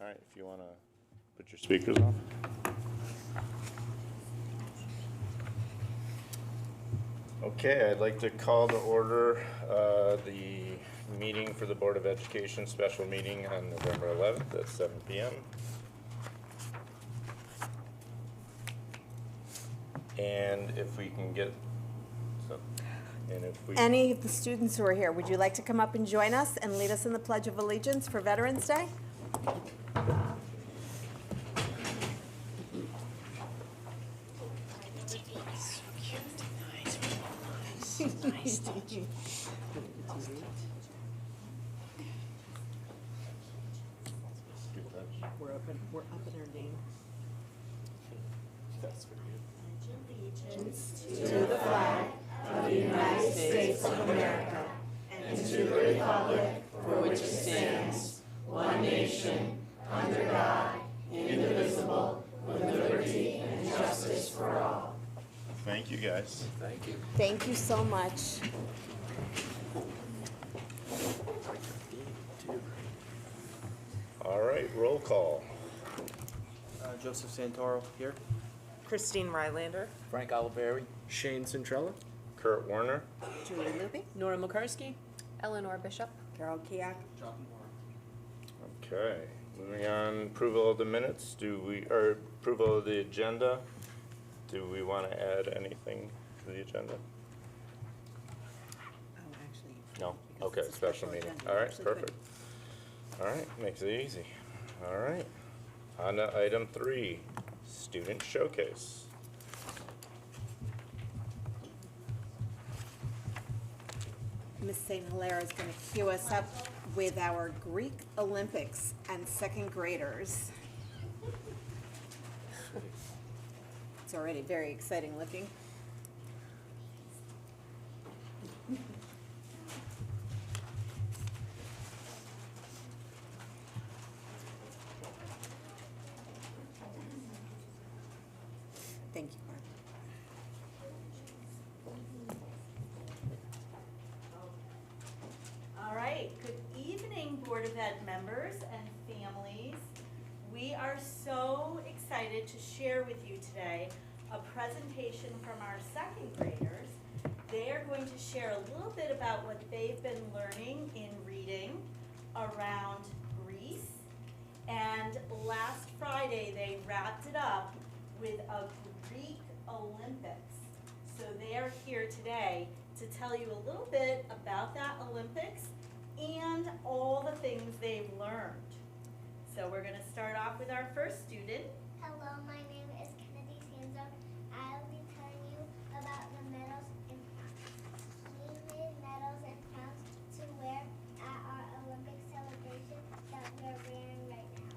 All right, if you want to put your speakers on. Okay, I'd like to call to order the meeting for the Board of Education special meeting on November 11th at 7 p.m. And if we can get, Any of the students who are here, would you like to come up and join us and lead us in the Pledge of Allegiance for Veterans Day? We're up in our name. That's for you. Allegiance to the flag of the United States of America and to the republic for which it stands, one nation, under God, indivisible, with liberty and justice for all. Thank you, guys. Thank you. Thank you so much. All right, roll call. Joseph Santoro here. Christine Rylander. Frank Oliveri. Shane Centrella. Kurt Warner. Julie Luby. Nora Mukarski. Eleanor Bishop. Carol Kiak. Okay, moving on, approval of the minutes, or approval of the agenda. Do we want to add anything to the agenda? Oh, actually. No? because Okay, it's a special meeting. agenda. All right, Actually perfect. All right, makes it easy. All right. On to item 3, student showcase. Ms. St. Hilaire is going to cue us up with our Greek Olympics and second graders. It's already very exciting looking. Thank you, Barb. All right, good evening, Board of Ed members and families. We are so excited to share with you today a presentation from our second graders. They are going to share a little bit about what they've been learning in reading around Greece. And last Friday, they wrapped it up with a Greek Olympics. So they are here today to tell you a little bit about that Olympics and all the things they've learned. So we're gonna start off with our first student. Hello, my name is Kennedy Sanzo. I will be telling you about the medals and crowns. We made medals and crowns to wear at our Olympic celebration that we're wearing right now.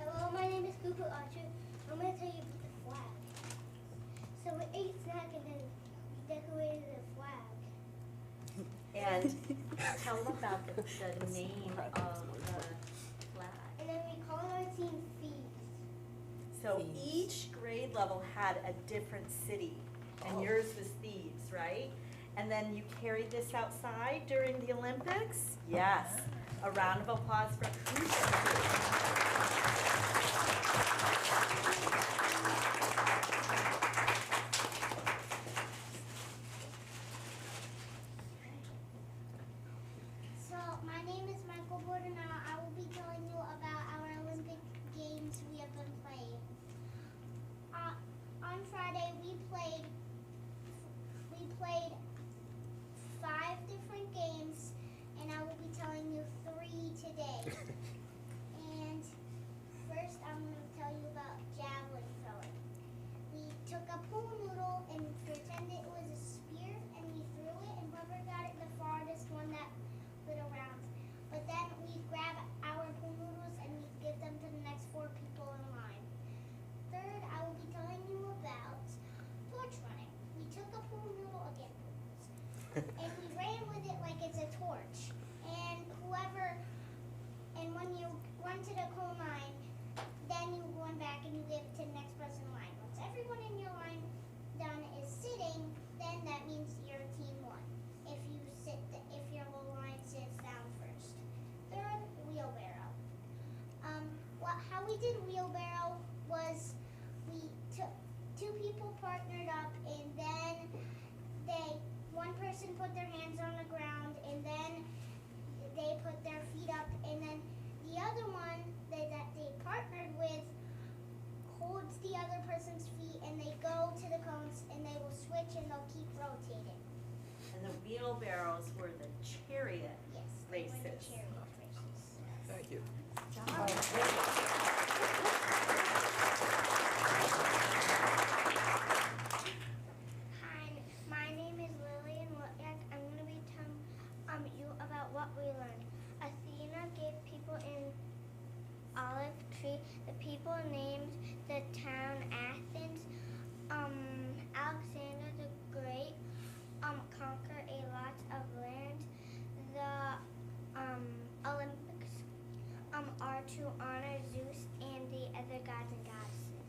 Hello, my name is Cooper Archer. I'm going to tell you about the flag. So we ate snack and then we decorated the flag. And tell them about the name of the flag. And then we called our team Thieves. So Thieves. each grade level had a different city, and yours was Thieves, right? And then you carried this outside during the Olympics? Yes. A round of applause for Cooper. So, my name is Michael Bordenau. I will be telling you about our Olympic games we have been playing. On Friday, we played 5 different games, and I will be telling you 3 today. And first, I'm going to tell you about javelin throwing. We took a pool noodle and pretended it was a spear, and we threw it, and whoever got it the farthest won that little round. But then we grab our pool noodles and we give them to the next 4 people in line. Third, I will be telling you about torch running. We took a pool noodle again, and we ran with it like did wheelbarrow was we took two people partnered up, and then one person put their hands on the ground, and then they put their feet up, and then the other one that they partnered with holds the other person's feet, and they go to the cones, and they will switch, and they'll keep rotating. And the wheelbarrows were the chariot Yes, they were the races. chariot races. Thank you. Hi, my name is Lillian Wozniak. I'm going to be telling you about what we learned. Athena gave people in Olive Tree, the people named the town Athens. Alexander the Great conquered a lot of land. The Olympics are to honor Zeus and the other gods and goddesses.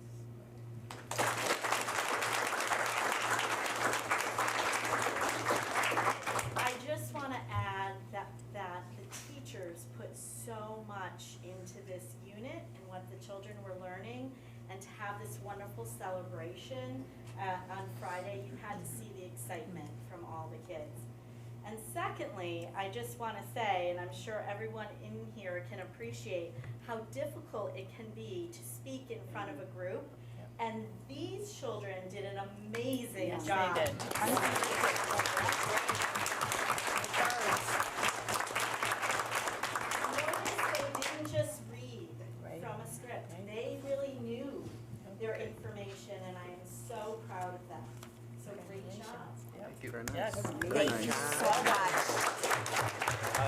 I just want to add that the teachers put so much into this unit and what the children were learning, and to have this wonderful celebration on Friday, you had to see the excitement from all the kids. And secondly, I just want to say, and I'm sure everyone in here can appreciate how difficult it can be to speak in front of a group, and these children did an amazing job. They did. They didn't just read Right. from a script. Right. They really knew their information, and I am so proud of them. So great job. Thank you. Very nice. Yes. Very Thank you nice. so much. I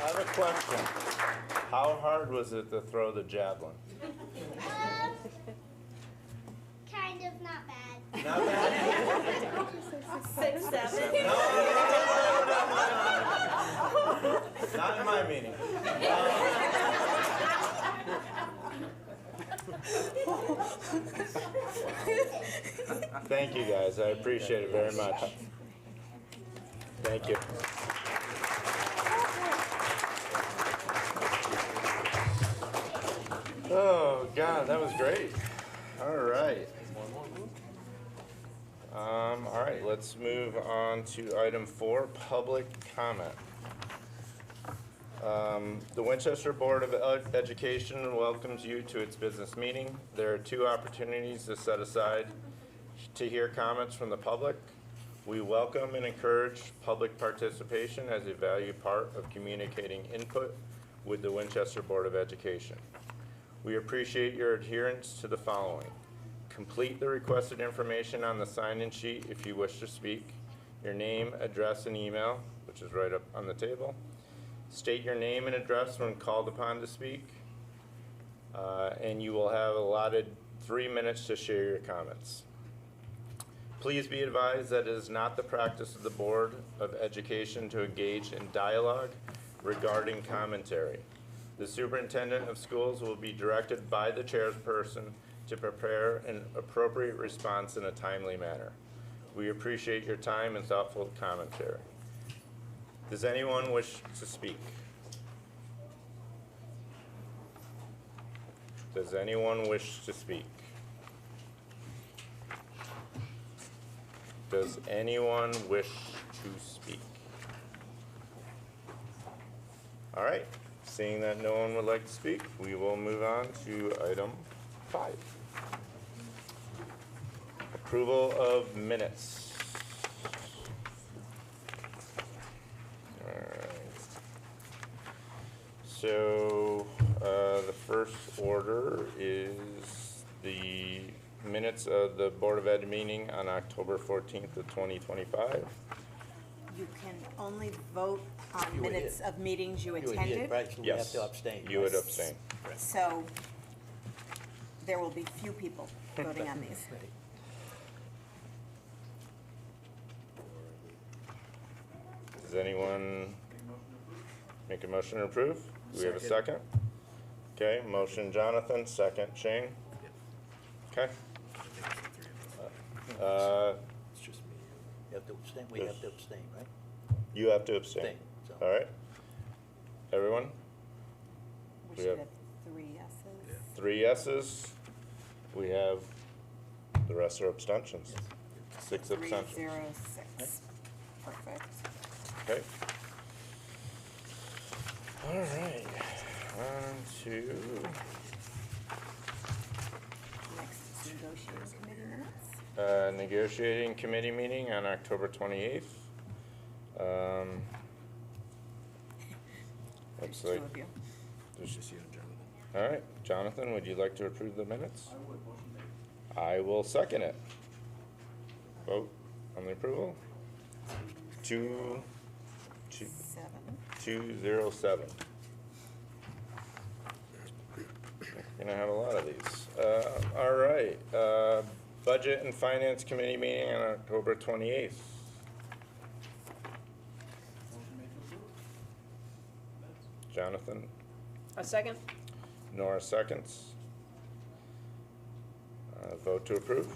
have a question. How hard was it to throw the javelin? Kind of not bad. Not bad. 6, 7. Not in my meeting. Thank you, guys. I appreciate it very much. Thank you. Oh, God, that was great. All right. All right, let's move on to item 4, public comment. The Winchester Board of Education welcomes you to its business meeting. There are 2 opportunities to set aside to hear comments from the public. We welcome and encourage public participation as a valued part of communicating input with the Winchester Board of Education. We appreciate your adherence to the following. Complete the requested information on the sign-in sheet if you wish to speak. Your name, address, and email, which is right up on the table. State your name and address when called upon to speak. And you will have allotted 3 minutes to share your comments. Please be advised that it is not the practice of the Board of Education to engage in dialogue regarding commentary. The superintendent of schools will be directed by the chairperson to prepare an appropriate response in a timely manner. We appreciate your time and thoughtful commentary. Does anyone wish to speak? Does anyone wish to speak? Does anyone wish to speak? All right, seeing that no one would like to speak, we will move on to item 5. Approval of minutes. All right. So, the first order is the minutes of the Board of Ed meeting on October 14th of 2025. You can only vote on You were minutes here. of meetings you You were here, attended. right, so we have Yes. to abstain. You would abstain. So there will be few people voting on these. Right. Does anyone make a motion to approve? Do we have a second? Okay, motion Jonathan, second Shane. Okay. It's just me. You have to abstain, we have to abstain, right? You have to abstain. Abstain, so. All right. Everyone? We We should have- have 3 yeses. 3 yeses. We have, the rest are abstentions. 6 abstentions. 306. Perfect. Okay. All right, on to, Next is negotiating committee minutes. negotiating committee meeting on October 28th. Looks Two like, of you. there's just you and Jonathan. All right, Jonathan, would you like to approve the minutes? I would, motion made. I will second it. Vote on the approval. 207. We're gonna have a lot of these. All right, Budget and Finance Committee meeting on October 28th. Jonathan, A second? Nora seconds. Vote to approve.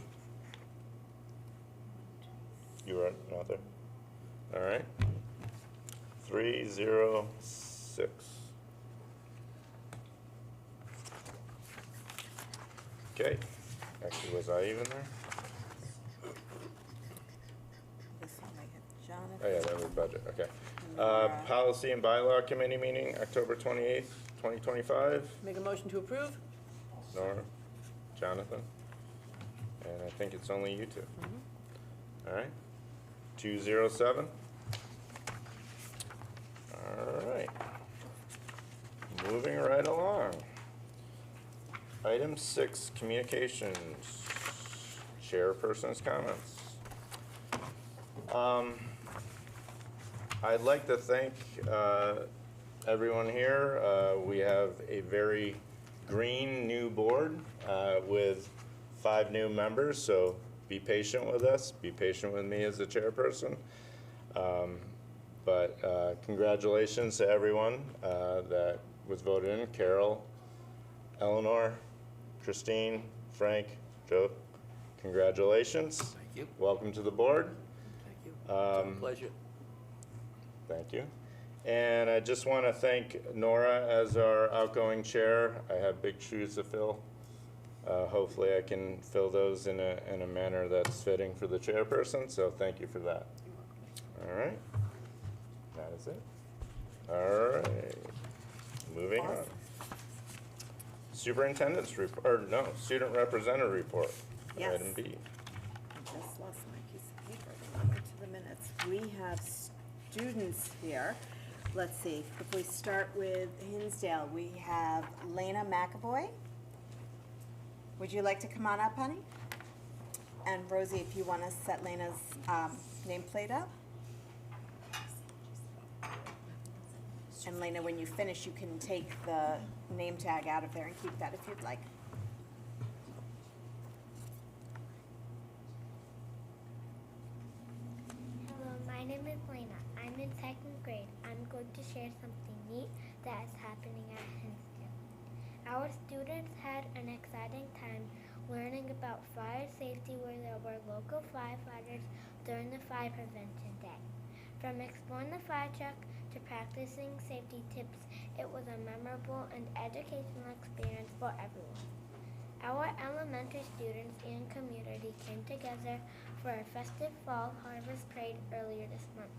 You are not there? All right. 306. Okay, actually, was I even there? This one we have Jonathan. Oh, yeah, that was budget, okay. Nora. Policy and Bylaw Committee meeting, October 28th, 2025. Make a motion to approve? Nora, Jonathan, and I think it's only you two. All right, 207. All right. Moving right along. Item 6, communications, chairperson's comments. I'd like to thank everyone here. We have a very green new board with 5 new members, so be patient with us. Be patient with me as the chairperson. But congratulations to everyone that was voted in. Carol, Eleanor, Christine, Frank, Joe, congratulations. Thank you. Welcome to the board. Thank you. It's a pleasure. Thank you. And I just want to thank Nora as our outgoing chair. I have big shoes to fill. Hopefully I can fill those in a manner that's fitting for the chairperson, so thank you for that. All right. That is it. All right. Moving on. Superintendent's report, or no, student representative report. Yes. Item B. I just lost my piece of paper going into the minutes. We have students here. Let's see, if we start with Hinsdale, we have Lena McAvoy. Would you like to come on up, honey? And Rosie, if you want to set Lena's nameplate up. And Lena, when you finish, you can take the name tag out of there and keep that if you'd like. Hello, my name is Lena. I'm in 2nd grade. I'm going to share something neat that is happening at Hinsdale. Our students had an exciting time learning about fire safety where there were local firefighters during the fire prevention day. From exploring the fire truck to practicing safety tips, it was a memorable and educational experience for everyone. Our elementary students and community came together for a festive fall harvest parade earlier this month.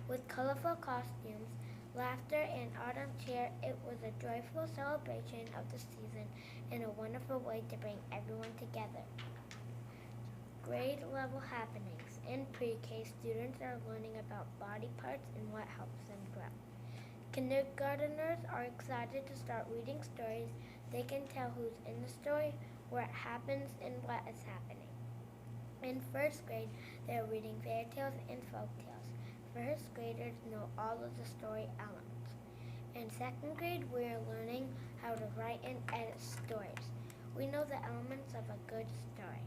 With colorful costumes, laughter, and autumn cheer, it was a joyful celebration of the season and a wonderful way to bring everyone together. Grade level happenings. In pre-K, students are learning about body parts and what helps them grow. Kindergarteners are excited to start reading stories. They can tell who's in the story, where it happens, and what is happening. In 1st grade, they are reading fairy tales and folk tales. 1st graders know all of the story elements. In 2nd grade, we are learning how to write and edit stories. We know the elements of a good story.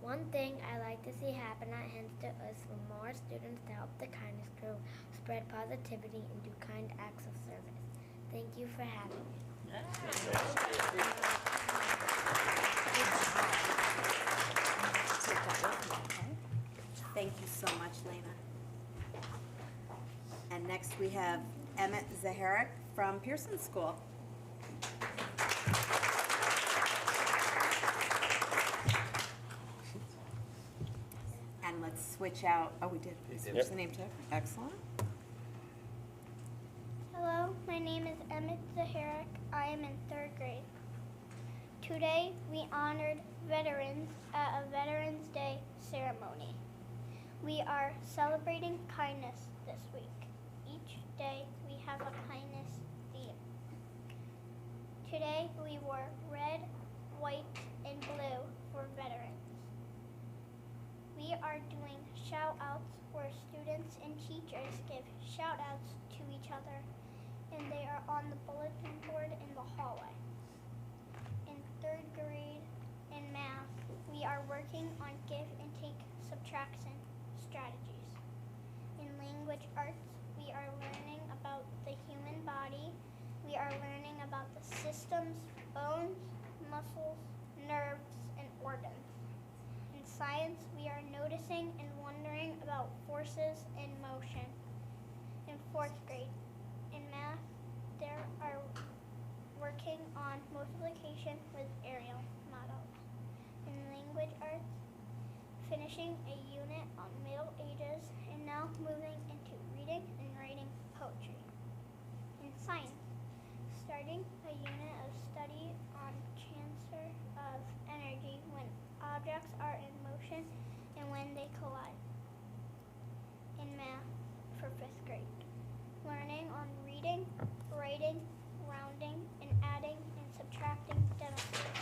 One thing I like to see happen at Hinsdale is for more students to help the kindness crew spread positivity and do kind acts of service. Thank you for having me. Thank you so much, Lena. And next we have Emmett Zaharik from Pearson School. switch out, oh, we did, we switched Yep. the name too, excellent. Hello, my name is Emmett Zaharik. I am in 3rd grade. Today, we honored veterans at a Veterans Day ceremony. We are celebrating kindness this week. Each day, we have a kindness theme. Today, we wore red, white, and blue for veterans. We are doing shout-outs where students and teachers give shout-outs to each other, and they are on the bulletin board in the hallway. In 3rd grade in math, we are working on give and take subtraction strategies. In language arts, we are learning about the human body. We are learning about the systems, bones, muscles, nerves, and organs. In science, we are noticing and wondering about forces and motion. In 4th grade, in math, they are working on multiplication with aerial models. In language arts, finishing a unit on Middle Ages and now moving into reading and writing poetry. In science, starting a unit of study on transfer of energy when objects are in motion and when they collide. In math for 5th grade, learning on reading, writing, rounding, and adding and subtracting densities.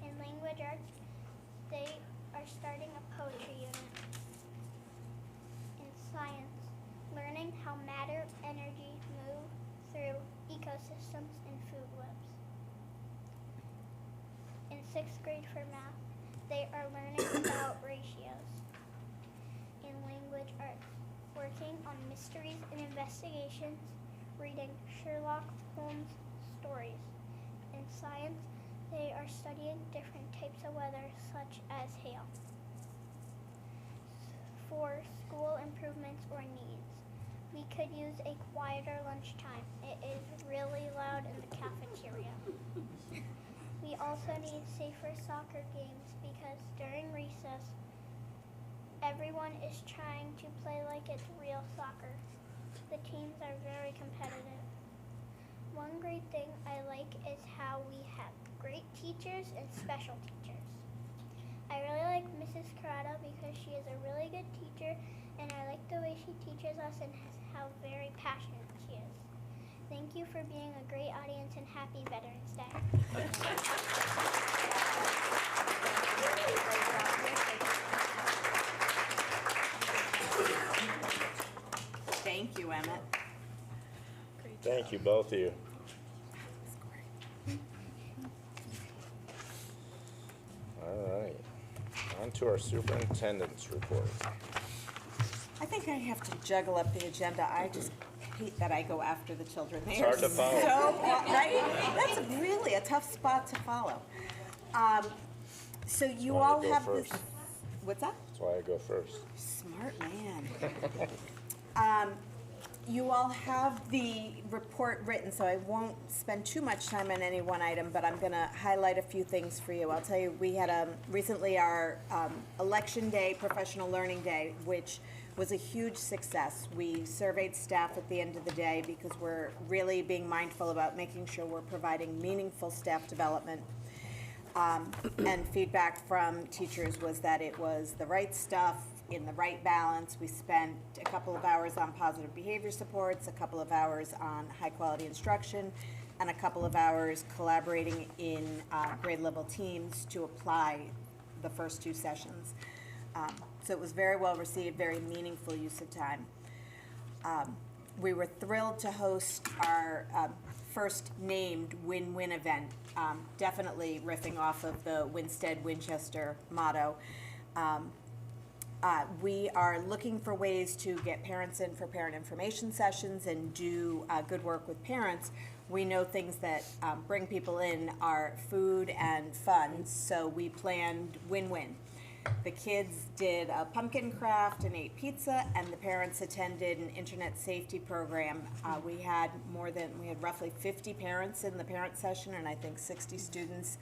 In language arts, they are starting a poetry unit. In science, learning how matter, energy move through ecosystems and food webs. In 6th grade for math, they are learning about ratios. In language arts, working on mysteries and investigations, reading Sherlock Holmes stories. In science, they are studying different types of weather, such as hail. For school improvements or needs, we could use a quieter lunchtime. It is really loud in the cafeteria. We also need safer soccer games because during recess, everyone is trying to play like it's real soccer. The teams are very competitive. One great thing I like is how we have great teachers and special teachers. I really like Mrs. Carrata because she is a really good teacher, and I like the way she teaches us and how very passionate she is. Thank you for being a great audience, and happy Veterans Day. Thank you, Emmett. Thank you, both of you. All right, on to our superintendent's report. I think I have to juggle up the agenda. I just hate that I go after the children. They hard are to follow. right? That's really a tough spot to follow. So you Why don't all you go have this. first? What's that? That's why I go first. Smart man. You all have the report written, so I won't spend too much time on any one item, but I'm going to highlight a few things for you. I'll tell you, we had recently our Election Day, Professional Learning Day, which was a huge success. We surveyed staff at the end of the day because we're really being mindful about making sure we're providing meaningful staff development. And feedback from teachers was that it was the right stuff in the right balance. We spent a couple of hours on positive behavior supports, a couple of hours on high quality instruction, and a couple of hours collaborating in grade level teams to apply the first 2 sessions. So it was very well received, very meaningful use of time. We were thrilled to host our first named win-win event, definitely riffing off of the Winstead-Winchester motto. We are looking for ways to get parents in for parent information sessions and do good work with parents. We know things that bring people in are food and fun, so we planned win-win. The kids did a pumpkin craft and ate pizza, and the parents attended an internet safety program. We had roughly 50 parents in the parent session, and I think 60 students.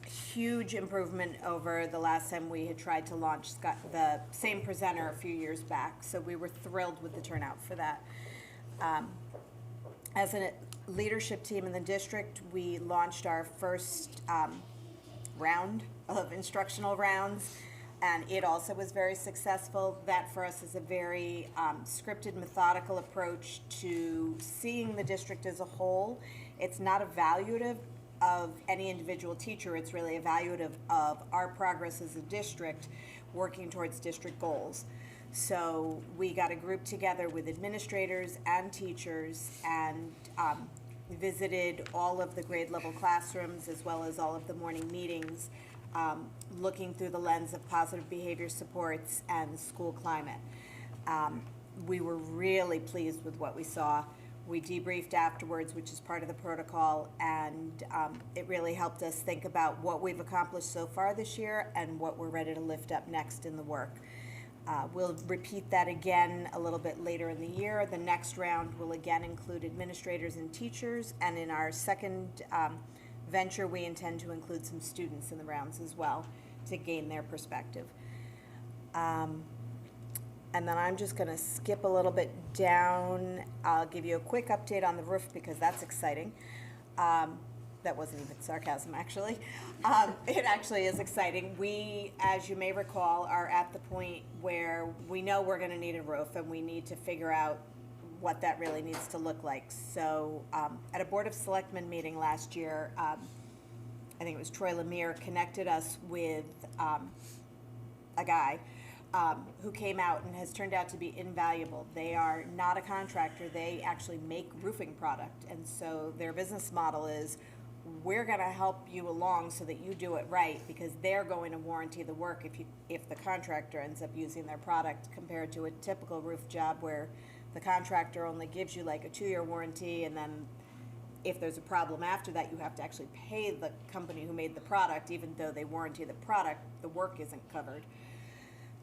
huge improvement over the last time we had tried to launch the same presenter a few years back. So we were thrilled with the turnout for that. As a leadership team in the district, we launched our first round of instructional rounds, and it also was very successful. That for us is a very scripted, methodical approach to seeing the district as a whole. It's not evaluative of any individual teacher, it's really evaluative of our progress as a district working towards district goals. So we got a group together with administrators and teachers and visited all of the grade level classrooms as well as all of the morning meetings, looking through the lens of positive behavior supports and school climate. We were really pleased with what we saw. We debriefed afterwards, which is part of the protocol, and it really helped us think about what we've accomplished so far this year and what we're ready to lift up next in the work. We'll repeat that again a little bit later in the year. The next round will again include administrators and teachers, and in our second venture, we intend to include some students in the rounds as well to gain their perspective. And then I'm just gonna skip a little bit down. I'll give you a quick update on the roof because that's exciting. That wasn't even sarcasm, actually. It actually is exciting. We, as you may recall, are at the point where we know we're gonna need a roof and we need to figure out what that really needs to look like. So at a Board of Selectmen meeting last year, I think it was Troy Lemire connected us with a guy who came out and has turned out to be invaluable. They are not a contractor, they actually make roofing product. And so their business model is, we're gonna help you along so that you do it right, because they're going to warranty the work if the contractor ends up using their product, compared to a typical roof job where the contractor only gives you like a 2-year warranty, and then if there's a problem after that, you have to actually pay the company who made the product, even though they warranty the product, the work isn't covered.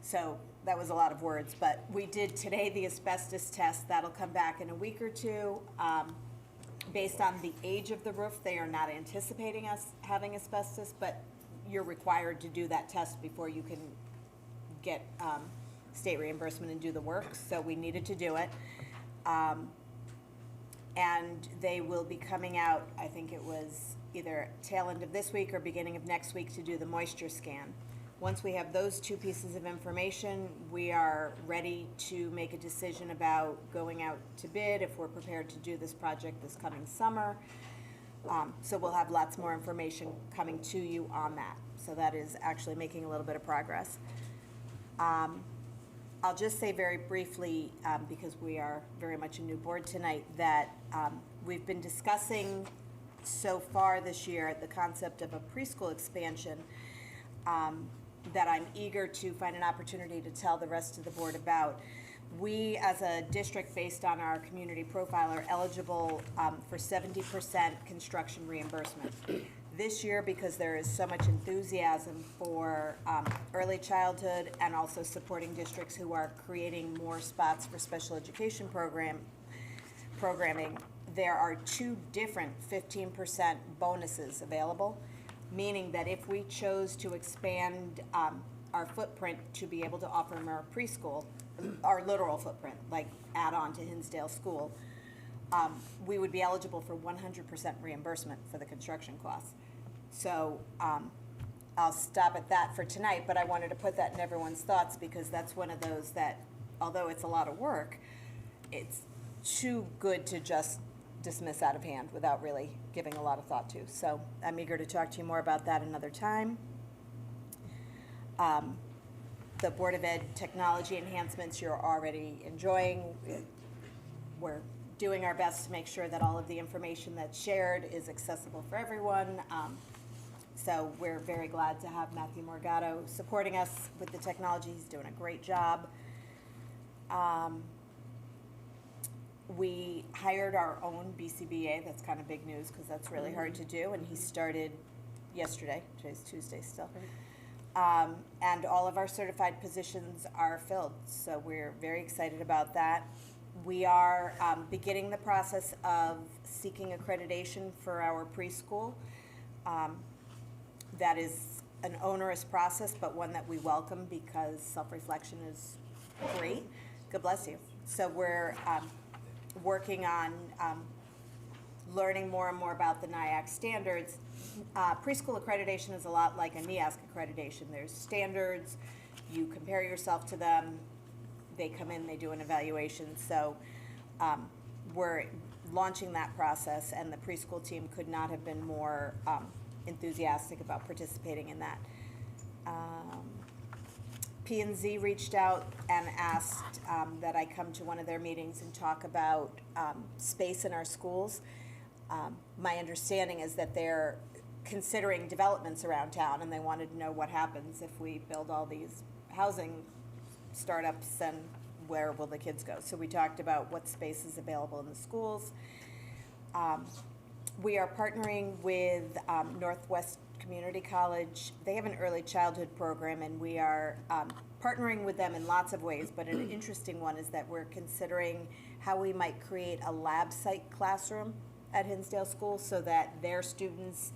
So that was a lot of words, but we did today the asbestos test. That'll come back in a week or two. Based on the age of the roof, they are not anticipating us having asbestos, but you're required to do that test before you can get state reimbursement and do the work. So we needed to do it. And they will be coming out, I think it was either tail end of this week or beginning of next week, to do the moisture scan. Once we have those two pieces of information, we are ready to make a decision about going out to bid if we're prepared to do this project this coming summer. So we'll have lots more information coming to you on that. So that is actually making a little bit of progress. I'll just say very briefly, because we are very much a new board tonight, that we've been discussing so far this year the concept of a preschool expansion that I'm eager to find an opportunity to tell the rest of the board about. We, as a district, based on our community profile, are eligible for 70% construction reimbursement. This year, because there is so much enthusiasm for early childhood and also supporting districts who are creating more spots for special education programming, there are 2 different 15% bonuses available, meaning that if we chose to expand our footprint to be able to offer more preschool, our literal footprint, like add on to Hinsdale School, we would be eligible for 100% reimbursement for the construction costs. So I'll stop at that for tonight, but I wanted to put that in everyone's thoughts, because that's one of those that, although it's a lot of work, it's too good to just dismiss out of hand without really giving a lot of thought to. So I'm eager to talk to you more about that another time. The Board of Ed technology enhancements you're already enjoying. We're doing our best to make sure that all of the information that's shared is accessible for everyone. So we're very glad to have Matthew Morgado supporting us with the technology. He's doing a great job. We hired our own BCBA. That's kind of big news because that's really hard to do, and he started yesterday. Today's Tuesday still. And all of our certified positions are filled, so we're very excited about that. We are beginning the process of seeking accreditation for our preschool. that is an onerous process, but one that we welcome because self-reflection is great. God bless you. So we're working on learning more and more about the NIAC standards. Preschool accreditation is a lot like a NEASC accreditation. There's standards, you compare yourself to them, they come in, they do an evaluation. So we're launching that process, and the preschool team could not have been more enthusiastic about participating in that. P&Z reached out and asked that I come to one of their meetings and talk about space in our schools. My understanding is that they're considering developments around town, and they wanted to know what happens if we build all these housing startups, and where will the kids go? So we talked about what space is available in the schools. We are partnering with Northwest Community College. They have an early childhood program, and we are partnering with them in lots of ways, but an interesting one is that we're considering how we might create a lab site classroom at Hinsdale School so that their students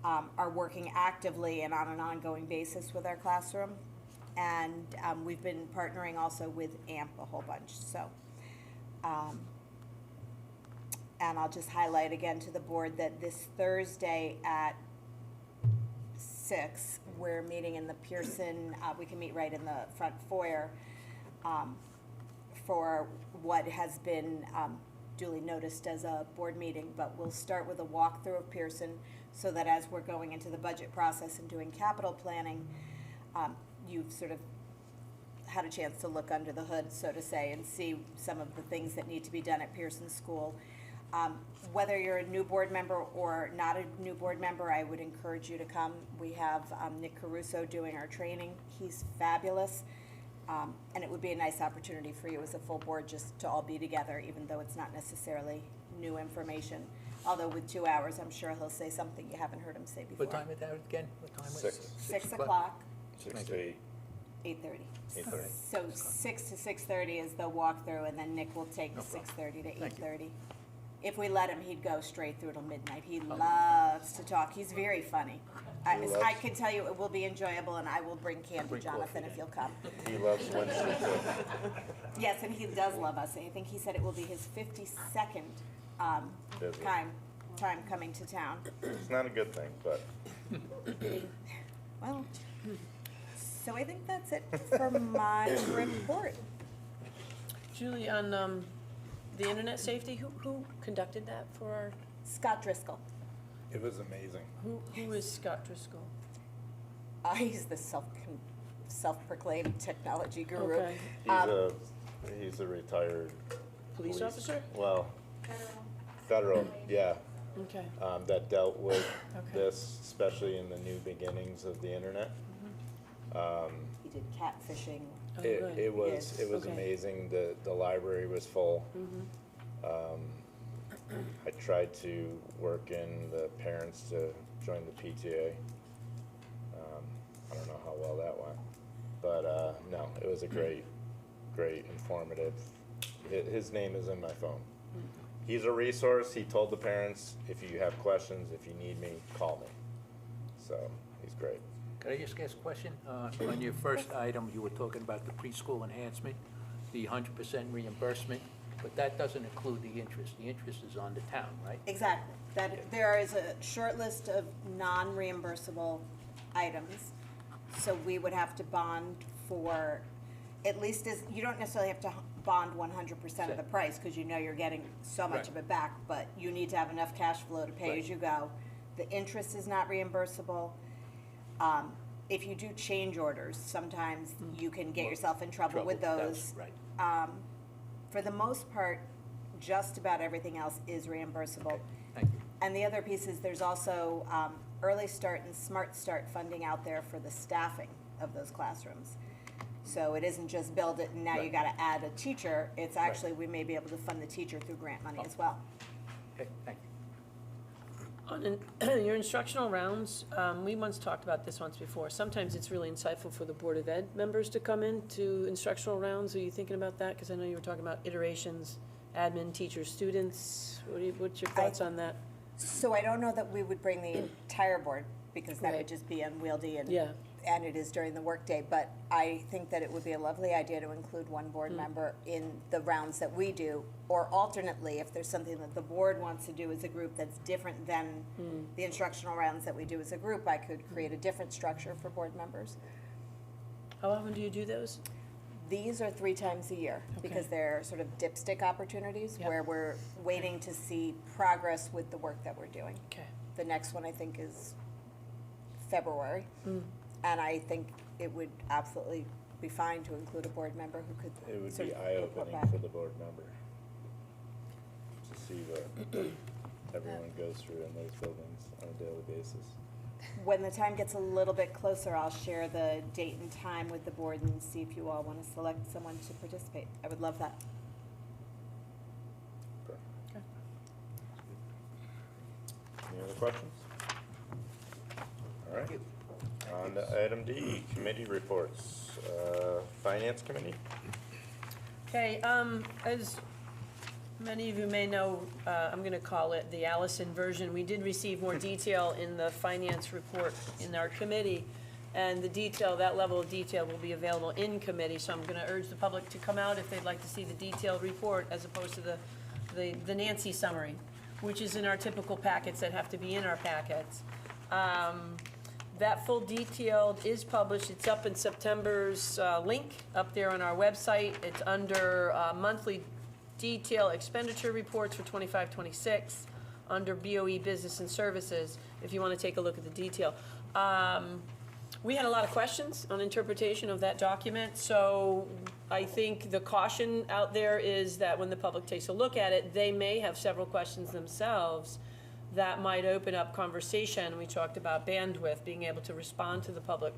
are working actively and on an ongoing basis with our classroom. And we've been partnering also with AMP a whole bunch. So, and I'll just highlight again to the board that this Thursday at 6, we're meeting in the Pearson, we can meet right in the front foyer for what has been duly noticed as a board meeting, but we'll start with a walkthrough of Pearson so that as we're going into the budget process and doing capital planning, you've sort of had a chance to look under the hood, so to say, and see some of the things that need to be done at Pearson School. Whether you're a new board member or not a new board member, I would encourage you to come. We have Nick Caruso doing our training. He's fabulous. And it would be a nice opportunity for you as a full board just to all be together, even though it's not necessarily new information. Although with 2 hours, I'm sure he'll say something you haven't heard him say before. What time is that again? What time was 6. it? 6 o'clock, 6 to 8. 8:30. 8:30. So 6 to 6:30 is the walkthrough, and then Nick will take the No problem. 6:30 to Thank you. 8:30. If we let him, he'd go straight through till midnight. He loves to talk. He's very funny. I loves- can tell you it will be enjoyable, and I will bring candy, Bring Jonathan, coffee if you'll come. He loves Winston too. Yes, and he does love us. I think he said it will be his 52nd Busy. time coming to town. It's not a good thing, but Well, so I think that's it for my report. Julie, on the internet safety, who conducted that for our, Scott Driscoll. it was amazing. who is Scott Driscoll? He's the self-proclaimed technology guru. Okay. He's a retired Police officer? Well, federal, yeah, Okay. that dealt with Okay. this, especially in the new beginnings of the internet. He did catfishing. Oh, good. It was Yes. Okay. amazing. The library was full. I tried to work in the parents to join the PTA. I don't know how well that went, but no, it was a great informative. His name is in my phone. He's a resource. He told the parents, if you have questions, if you need me, call me. So he's great. Could I just ask a question? On your first item, you were talking about the preschool enhancement, the 100% reimbursement, but that doesn't include the interest. The interest is on the town, right? Exactly. That there is a short list of non-reimbursable items. So we would have to bond for, at least as, you don't necessarily have to bond 100% of the price, because you know you're getting so much Right. of it back, but you need to have enough cash flow to pay Right. as you go. The interest is not reimbursable. If you do change orders, sometimes you can get yourself in trouble with those. Right. For the most part, just about everything else is reimbursable. Thank you. And the other piece is there's also Early Start and Smart Start funding out there for the staffing of those classrooms. So it isn't just build it and now you Right. gotta add a teacher. It's actually, we may be able to fund the teacher through grant money as well. Okay, thank you. On your instructional rounds, we once talked about this once before. Sometimes it's really insightful for the Board of Ed members to come in to instructional rounds. Are you thinking about that? Because I know you were talking about iterations, admin, teachers, students. What's your thoughts on that? So I don't know that we would bring the entire board because that Right. would just be unwieldy and, Yeah. and it is during the workday. But I think that it would be a lovely idea to include one board member in the rounds that we do, or alternately, if there's something that the board wants to do as a group that's different than the instructional rounds that we do as a group, I could create a different structure for board members. How often do you do those? These are 3 times a year, because Okay. they're sort of dipstick opportunities Yep. where we're waiting to see progress with the work that we're doing. Okay. The next one, I think, is February. Mm. And I think it would absolutely be fine to include a board member who could It would sort be of report eye-opening back. for the board member to see what everyone goes through in those buildings on a daily basis. When the time gets a little bit closer, I'll share the date and time with the board and see if you all want to select someone to participate. I would love that. Any other questions? All right. On to item D, committee reports. Finance Committee? Okay, as many of you may know, I'm gonna call it the Allison version. We did receive more detail in the finance report in our committee, and the detail, that level of detail will be available in committee, so I'm gonna urge the public to come out if they'd like to see the detailed report as opposed to the Nancy summary, which is in our typical packets that have to be in our packets. That full detail is published, it's up in September's link up there on our website. It's under monthly detail expenditure reports for 25-26, under BOE Business and Services, if you want to take a look at the detail. We had a lot of questions on interpretation of that document, so I think the caution out there is that when the public takes a look at it, they may have several questions themselves that might open up conversation. We talked about bandwidth, being able to respond to the public,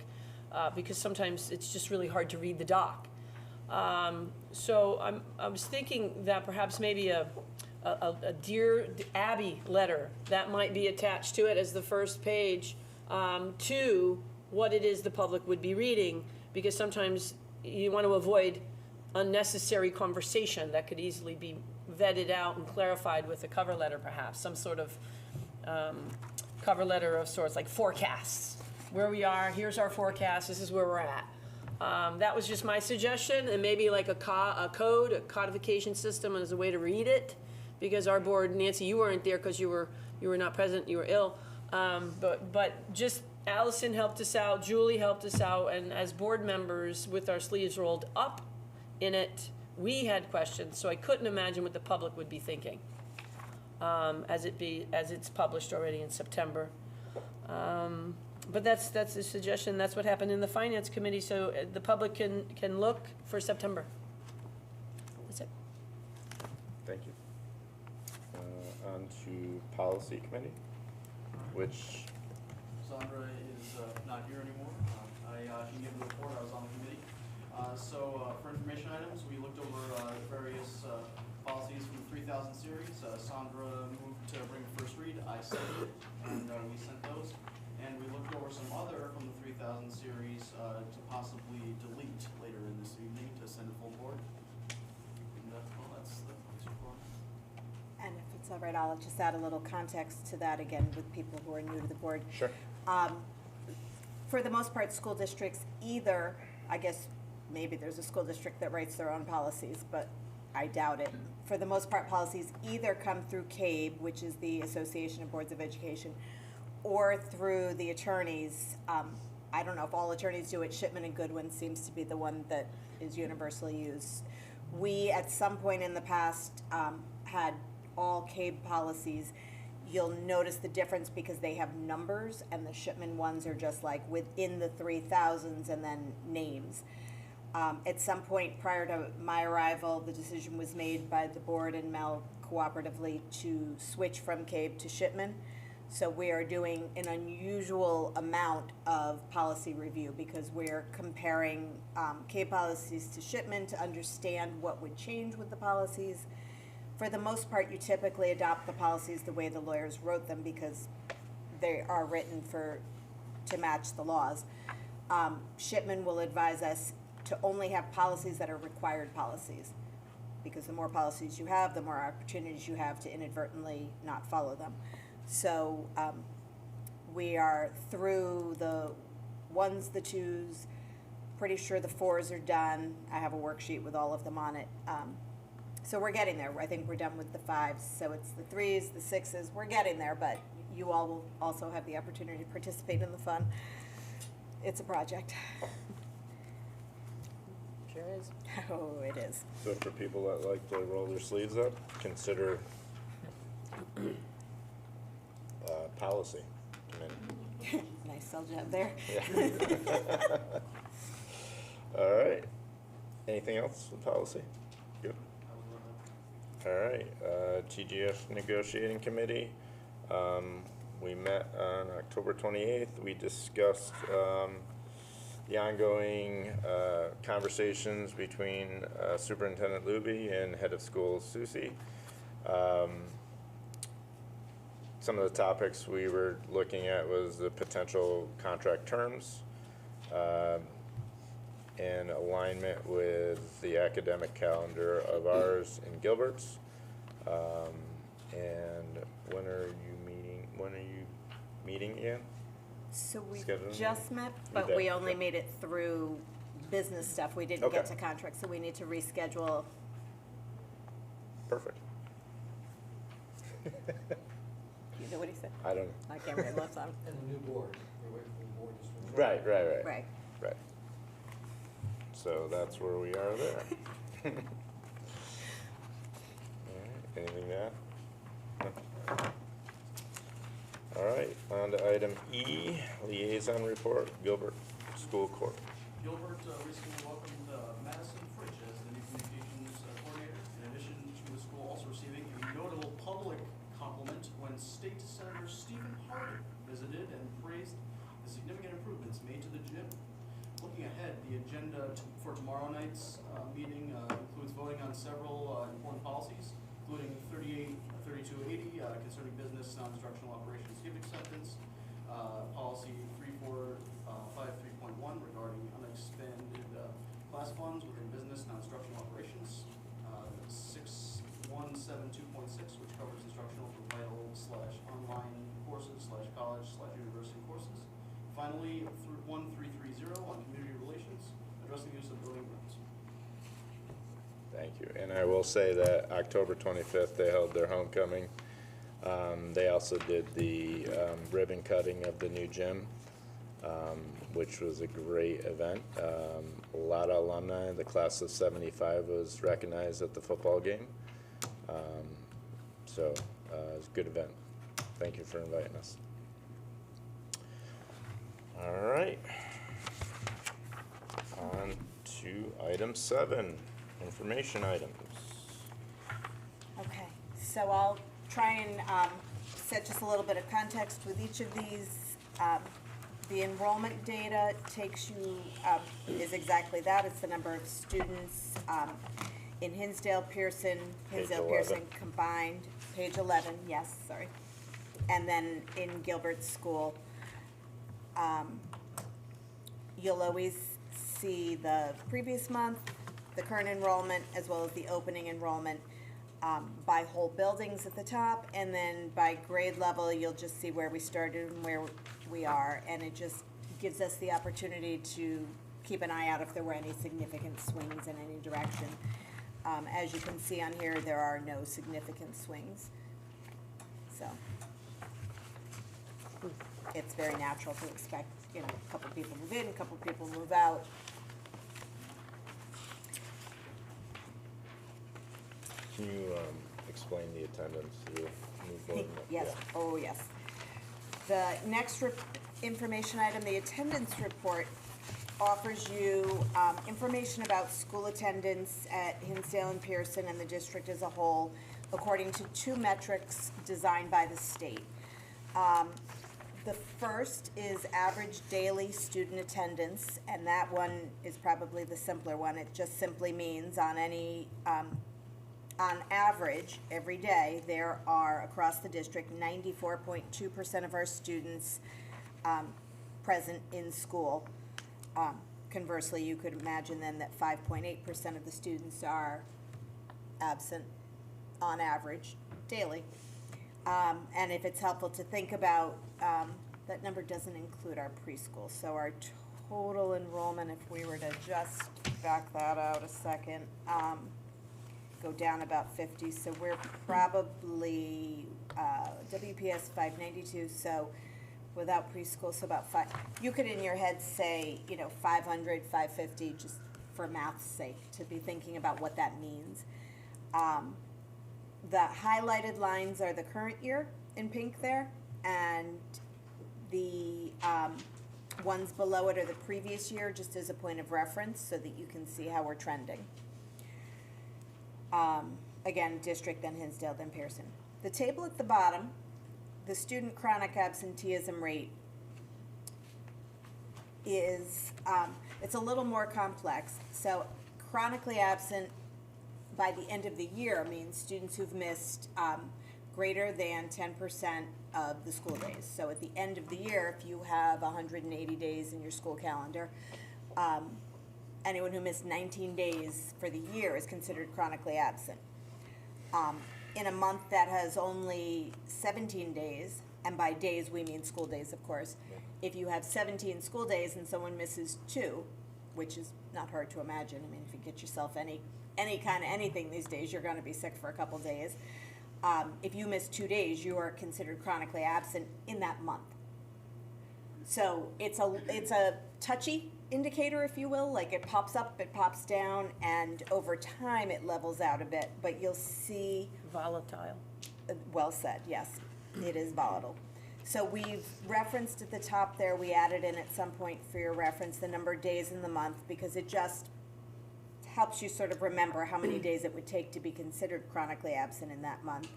because sometimes it's just really hard to read the doc. So I was thinking that perhaps maybe a Dear Abby letter that might be attached to it as the first page, to what it is the public would be reading, because sometimes you want to avoid unnecessary conversation that could easily be vetted out and clarified with a cover letter, perhaps, some sort of cover letter of sorts, like forecasts. Where we are, here's our forecast, this is where we're at. That was just my suggestion, and maybe like a code, a codification system as a way to read it, because our board, Nancy, you weren't there because you were not present, you were ill. But just Allison helped us out, Julie helped us out, and as board members with our sleeves rolled up in it, we had questions, so I couldn't imagine what the public would be thinking as it's published already in September. But that's a suggestion. That's what happened in the Finance Committee, so the public can look for September. That's it. Thank you. On to Policy Committee, which, Sandra is not here anymore. She gave the report, I was on the committee. For information items, we looked over various policies from the 3000 series. Sandra moved to bring a first read, I seconded, and we sent those. And we looked over some other from the 3000 series to possibly delete later in this evening to send to full board. And well, that's the policy report. And if it's all right, I'll just add a little context to that again with people who are new to the board. sure. For the most part, school districts either, I guess, maybe there's a school district that writes their own policies, but I doubt it. For the most part, policies either come through CABE, which is the Association of Boards of Education, or through the attorneys. I don't know if all attorneys do it. Shipman and Goodwin seems to be the one that is universally used. We, at some point in the past, had all CABE policies. You'll notice the difference because they have numbers, and the Shipman ones are just like within the 3000s and then names. At some point prior to my arrival, the decision was made by the board and Mel cooperatively to switch from CABE to Shipman. So we are doing an unusual amount of policy review because we're comparing CABE policies to Shipman to understand what would change with the policies. For the most part, you typically adopt the policies the way the lawyers wrote them because they are written to match the laws. Shipman will advise us to only have policies that are required policies, because the more policies you have, the more opportunities you have to inadvertently not follow them. So We are through the ones, the twos, pretty sure the fours are done. I have a worksheet with all of them on it. So we're getting there. I think we're done with the fives, so it's the threes, the sixes, we're getting there, but you all will also have the opportunity to participate in the fun. It's a project. Sure is. Oh, it is. So for people that like to roll their sleeves up, consider policy. I mean, Nice sell job there. yeah. All right. Anything else with policy? Good. All right, TGF Negotiating Committee, we met on October 28th. We discussed the ongoing conversations between Superintendent Luby and Head of School Susie. Some of the topics we were looking at was the potential contract terms, and alignment with the academic calendar of ours in Gilbert's. And when are you meeting again? So we Scheduling? just met, We but did, we only yeah. made it through business stuff. We didn't get Okay. to contracts, so we need to reschedule. Perfect. You know what he said? I don't, I can't read left on. And the new board, we're waiting for the board to. right. Right. So that's where we are there. All right, anything to add? No? All right, on to item E, liaison report, Gilbert School Court. Gilbert recently welcomed Madison Fritsch as the new communications coordinator, in addition to the school also receiving a notable public compliment when State Senator Stephen Harding visited and praised the significant improvements made to the gym. Looking ahead, the agenda for tomorrow night's meeting includes voting on several important policies, including 3280 concerning business non-instructional operations gift acceptance, policy 3453.1 regarding unexpanded class funds within business non-instructional operations, 6172.6, which covers instructional providal / online courses / college / university courses. Finally, 1330 on community relations, addressing the use of building rooms. Thank you. And I will say that October 25th, they held their homecoming. They also did the ribbon cutting of the new gym, which was a great event. A lot of alumni. The class of 75 was recognized at the football game. So it was a good event. Thank you for inviting us. All right. On to item 7, information items. Okay, so I'll try and set just a little bit of context with each of these. The enrollment data takes you, is exactly that. It's the number of students in Hinsdale, Pearson, Page Hinsdale, 11. Pearson combined. Page 11, yes, sorry. And then in Gilbert School, you'll always see the previous month, the current enrollment, as well as the opening enrollment by whole buildings at the top, and then by grade level, you'll just see where we started and where we are, and it just gives us the opportunity to keep an eye out if there were any significant swings in any direction. As you can see on here, there are no significant swings, so it's very natural to expect, you know, a couple people move in, a couple people move out. Can you explain the attendance to the new board? Yes, Yeah. oh, yes. The next information item, the attendance report, offers you information about school attendance at Hinsdale and Pearson and the district as a whole, according to 2 metrics designed by the state. The first is average daily student attendance, and that one is probably the simpler one. It just simply means on any, on average, every day, there are, across the district, 94.2% of our students present in school. Conversely, you could imagine then that 5.8% of the students are absent on average daily. And if it's helpful to think about that number doesn't include our preschool. So our total enrollment, if we were to just back that out a second, go down about 50. So we're probably, WPS 592, so without preschool, so about you could in your head say, 500, 550, just for math's sake, to be thinking about what that means. The highlighted lines are the current year in pink there, and the ones below it are the previous year, just as a point of reference, so that you can see how we're trending. Again, district, then Hinsdale, then Pearson. The table at the bottom, the student chronic absenteeism rate is, it's a little more complex. So chronically absent by the end of the year means students who've missed greater than 10% of the school days. So at the end of the year, if you have 180 days in your school calendar, anyone who missed 19 days for the year is considered chronically absent. In a month that has only 17 days, and by days we mean school days, of course, if you have 17 school days and someone misses 2, which is not hard to imagine, I mean, if you get yourself any kind of anything these days, you're going to be sick for a couple days. If you miss 2 days, you are considered chronically absent in that month. So it's a touchy indicator, if you will, like it pops up, it pops down, and over time it levels out a bit, but you'll see. Volatile. Well said, yes, it is volatile. So we've referenced at the top there, we added in at some point for your reference the number of days in the month, because it just helps you sort of remember how many days it would take to be considered chronically absent in that month.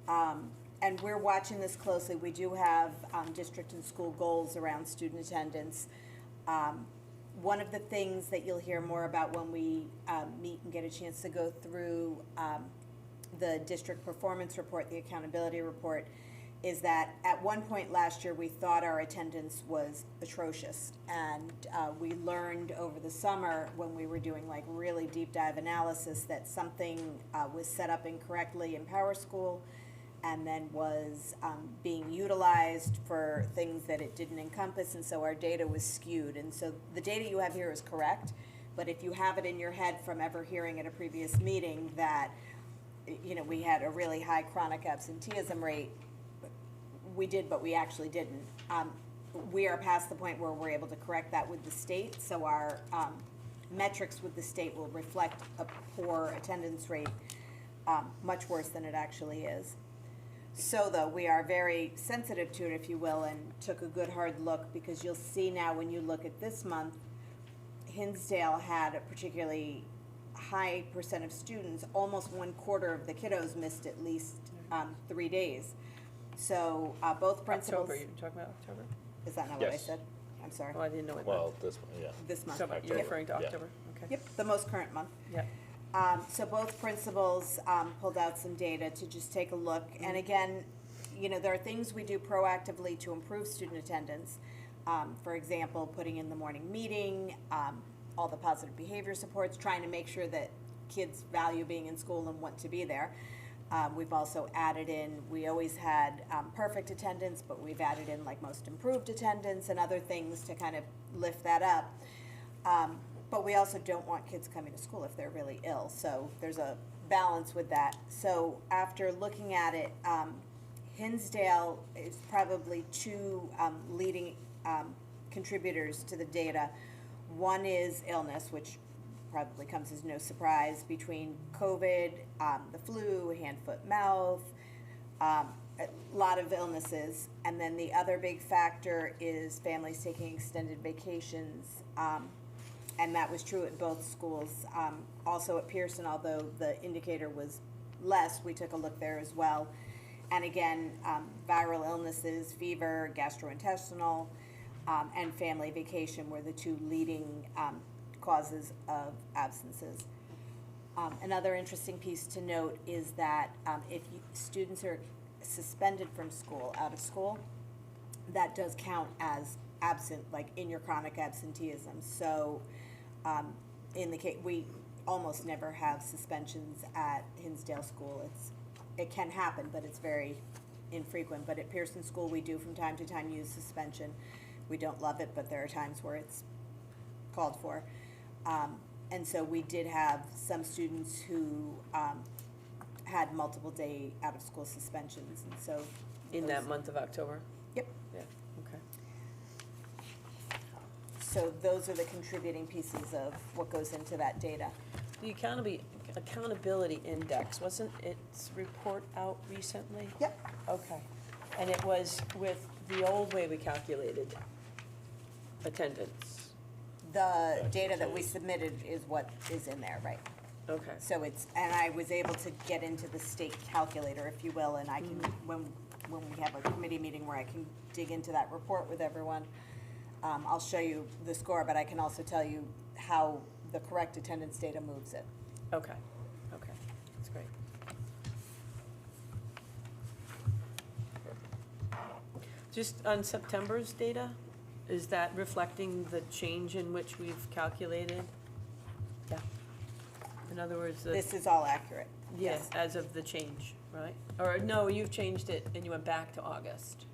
And we're watching this closely. We do have district and school goals around student attendance. One of the things that you'll hear more about when we meet and get a chance to go through the district performance report, the accountability report, is that at one point last year we thought our attendance was atrocious, and we learned over the summer when we were doing like really deep dive analysis that something was set up incorrectly in PowerSchool, and then was being utilized for things that it didn't encompass, and so our data was skewed. And so the data you have here is correct, but if you have it in your head from ever hearing at a previous meeting that we had a really high chronic absenteeism rate, we did, but we actually didn't. We are past the point where we're able to correct that with the state, so our metrics with the state will reflect a poor attendance rate, much worse than it actually is. So though, we are very sensitive to it, if you will, and took a good hard look, because you'll see now when you look at this month, Hinsdale had a particularly high percent of students, almost 1/4 of the kiddos missed at least 3 days. So both principals. October, you're talking about October? Is that not what I Yes. said? I'm sorry. Oh, I didn't know what Well, month. this one, yeah. This month. October, you're October, referring to yeah. October, okay. Yep, the most current month. Yeah. So both principals pulled out some data to just take a look. And again, there are things we do proactively to improve student attendance. For example, putting in the morning meeting, all the positive behavior supports, trying to make sure that kids value being in school and want to be there. We've also added in, we always had perfect attendance, but we've added in like most improved attendance and other things to kind of lift that up. But we also don't want kids coming to school if they're really ill, so there's a balance with that. So after looking at it, Hinsdale is probably 2 leading contributors to the data. One is illness, which probably comes as no surprise, between COVID, the flu, hand, foot, mouth, a lot of illnesses. And then the other big factor is families taking extended vacations. And that was true at both schools. Also at Pearson, although the indicator was less, we took a look there as well. And again, viral illnesses, fever, gastrointestinal, and family vacation were the 2 leading causes of absences. Another interesting piece to note is that if students are suspended from school, out of school, that does count as absent, like in your chronic absenteeism. So in the case, we almost never have suspensions at Hinsdale School. It can happen, but it's very infrequent, but at Pearson School, we do from time to time use suspension. We don't love it, but there are times where it's called for. And so we did have some students who had multiple day out-of-school suspensions, and so. In that those- month of October? Yep. Yeah, okay. So those are the contributing pieces of what goes into that data. The accountability index, wasn't its report out recently? Yep. Okay. And it was with the old way we calculated attendance? The data that we submitted is what is in there, right? Okay. So it's, and I was able to get into the state calculator, if you will, and I can, when we have a committee meeting where I can dig into that report with everyone, I'll show you the score, but I can also tell you how the correct attendance data moves it. Okay, okay, that's great. Just on September's data, is that reflecting the change in which we've calculated? Yeah. In other words, the, This is all accurate. yes, as of the change, right? Or no, you've changed it and you went back to August.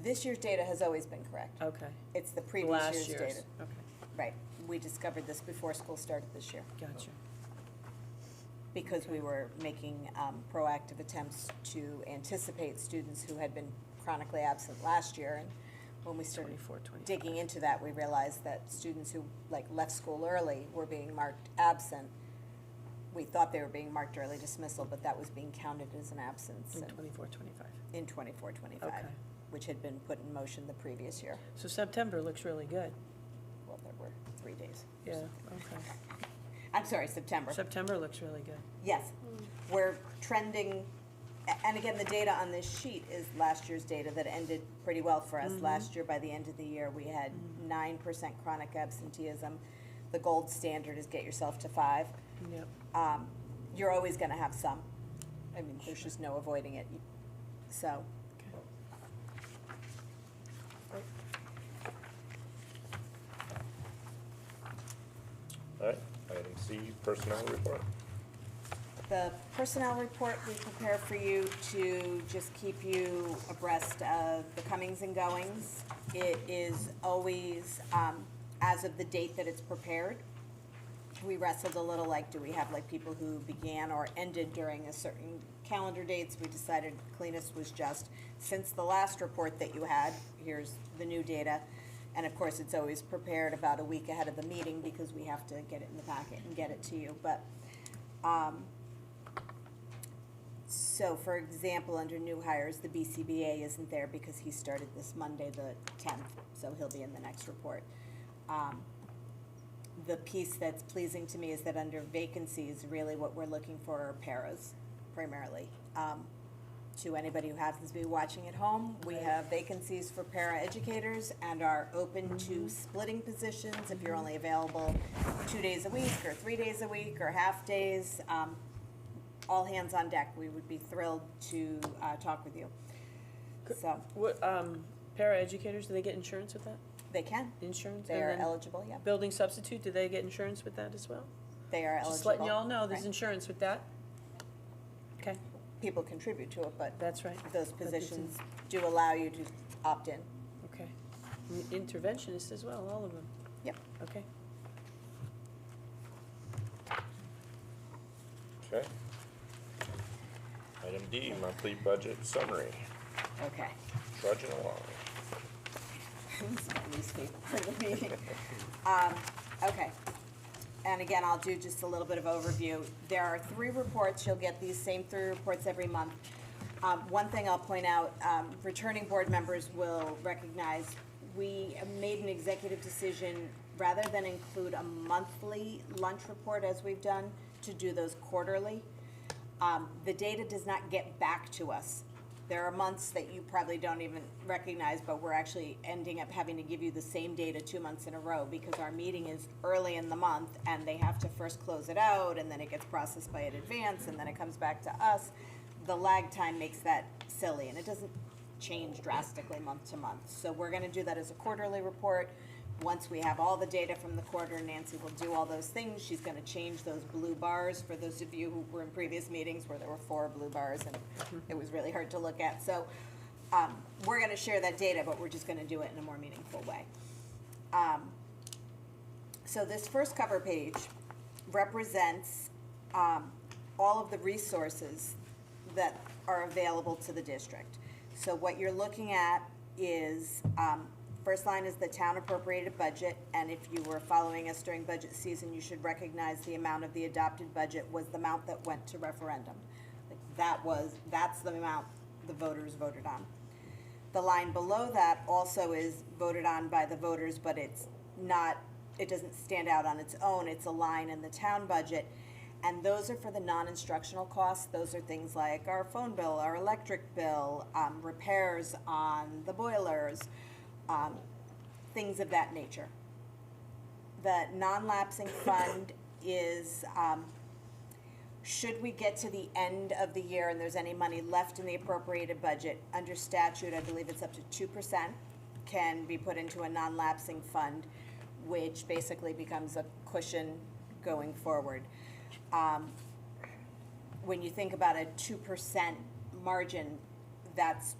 This year's data has always been correct. Okay. It's the previous Last year's year's, data. okay, Right. We discovered this before school started this year, gotcha. because we were making proactive attempts to anticipate students who had been chronically absent last year. And when we started 24, 25. digging into that, we realized that students who left school early were being marked absent. We thought they were being marked early dismissal, but that was being counted as an absence In 24, 25. in 24-25, Okay. which had been put in motion the previous year. So September looks really good. Well, there were 3 days. Yeah, okay. I'm sorry, September. September looks really good. Yes, we're trending, and again, the data on this sheet is last year's data that ended pretty well for us. Last year, by the end of the year, we had 9% chronic absenteeism. The gold standard is get yourself to 5. Yep. You're always gonna have some. I mean, there's just no avoiding it. So, All right, item C, personnel report. the personnel report we prepare for you to just keep you abreast of the comings and goings. It is always, as of the date that it's prepared. We wrestled a little, like, do we have people who began or ended during a certain calendar dates? We decided cleanest was just, since the last report that you had, here's the new data. And of course, it's always prepared about a week ahead of the meeting because we have to get it in the packet and get it to you. But, so for example, under new hires, the BCBA isn't there because he started this Monday, the 10th, so he'll be in the next report. The piece that's pleasing to me is that under vacancies, really what we're looking for are paras primarily. To anybody who happens to be watching at home, we have vacancies for para educators and are open to splitting positions if you're only available 2 days a week or 3 days a week or half days. All hands on deck. We would be thrilled to talk with you. So What, para-educators, do they get insurance with that? they can. Insurance? They And are then eligible, yeah. Building substitute, do they get insurance with that as well? They are eligible. Just letting y'all know, there's Right. insurance with that. Okay, People contribute to it, but that's right. those But it's positions do allow you to opt in. Okay. And interventionists as well, all of them. Yep. Okay. Okay. Item D, monthly budget summary. Okay. Trudging along. This is my least favorite part of the meeting. Okay. And again, I'll do just a little bit of overview. There are 3 reports. You'll get these same 3 reports every month. One thing I'll point out, returning board members will recognize, we made an executive decision, rather than include a monthly lunch report as we've done, to do those quarterly. The data does not get back to us. There are months that you probably don't even recognize, but we're actually ending up having to give you the same data 2 months in a row because our meeting is early in the month and they have to first close it out and then it gets processed by an advance and then it comes back to us. The lag time makes that silly and it doesn't change drastically month to month. So we're gonna do that as a quarterly report. once we have all the data from the quarter, Nancy will do all those things. She's gonna change those blue bars for those of you who were in previous meetings where there were 4 blue bars and it was really hard to look at. So, we're gonna share that data, but we're just gonna do it in a more meaningful way. So this first cover page represents all of the resources that are available to the district. So what you're looking at is, first line is the town appropriated budget, and if you were following us during budget season, you should recognize the amount of the adopted budget was the amount that went to referendum. Like that's the amount the voters voted on. The line below that also is voted on by the voters, but it's not, it doesn't stand out on its own. It's a line in the town budget, and those are for the non-instructional costs. Those are things like our phone bill, our electric bill, repairs on the boilers, things of that nature. The non-lapsing fund is, should we get to the end of the year and there's any money left in the appropriated budget, under statute, I believe it's up to 2%, can be put into a non-lapsing fund, which basically becomes a cushion going forward. When you think about a 2% margin, that's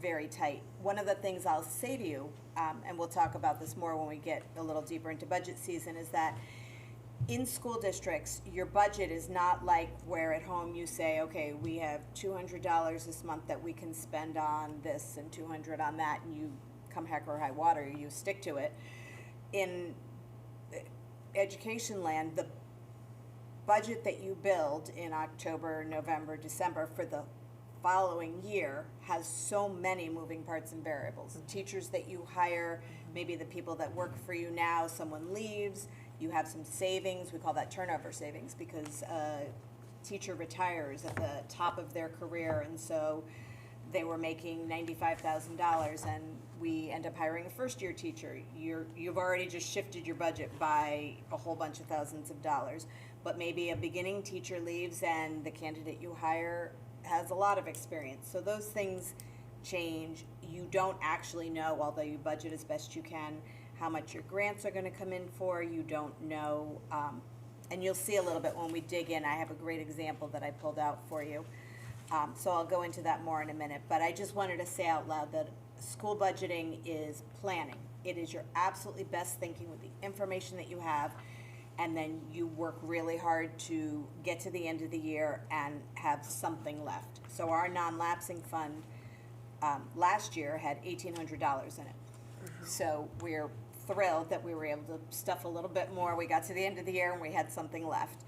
very tight. One of the things I'll say to you, and we'll talk about this more when we get a little deeper into budget season, is that in school districts, your budget is not like where at home you say, okay, we have $200 this month that we can spend on this and $200 on that, and you come heck or high water, you stick to it. In education land, the budget that you build in October, November, December for the following year has so many moving parts and variables. Teachers that you hire, maybe the people that work for you now, someone leaves, you have some savings, we call that turnover savings, because a teacher retires at the top of their career, and so they were making $95,000 and we end up hiring a first-year teacher. You've already just shifted your budget by a whole bunch of thousands of dollars. But maybe a beginning teacher leaves and the candidate you hire has a lot of experience. So those things change. You don't actually know, although you budget as best you can, how much your grants are gonna come in for. You don't know, and you'll see a little bit when we dig in. I have a great example that I pulled out for you. So I'll go into that more in a minute, but I just wanted to say out loud that school budgeting is planning. It is your absolutely best thinking with the information that you have, and then you work really hard to get to the end of the year and have something left. So our non-lapsing fund last year had $1,800 in it. So we're thrilled that we were able to stuff a little bit more. We got to the end of the year and we had something left.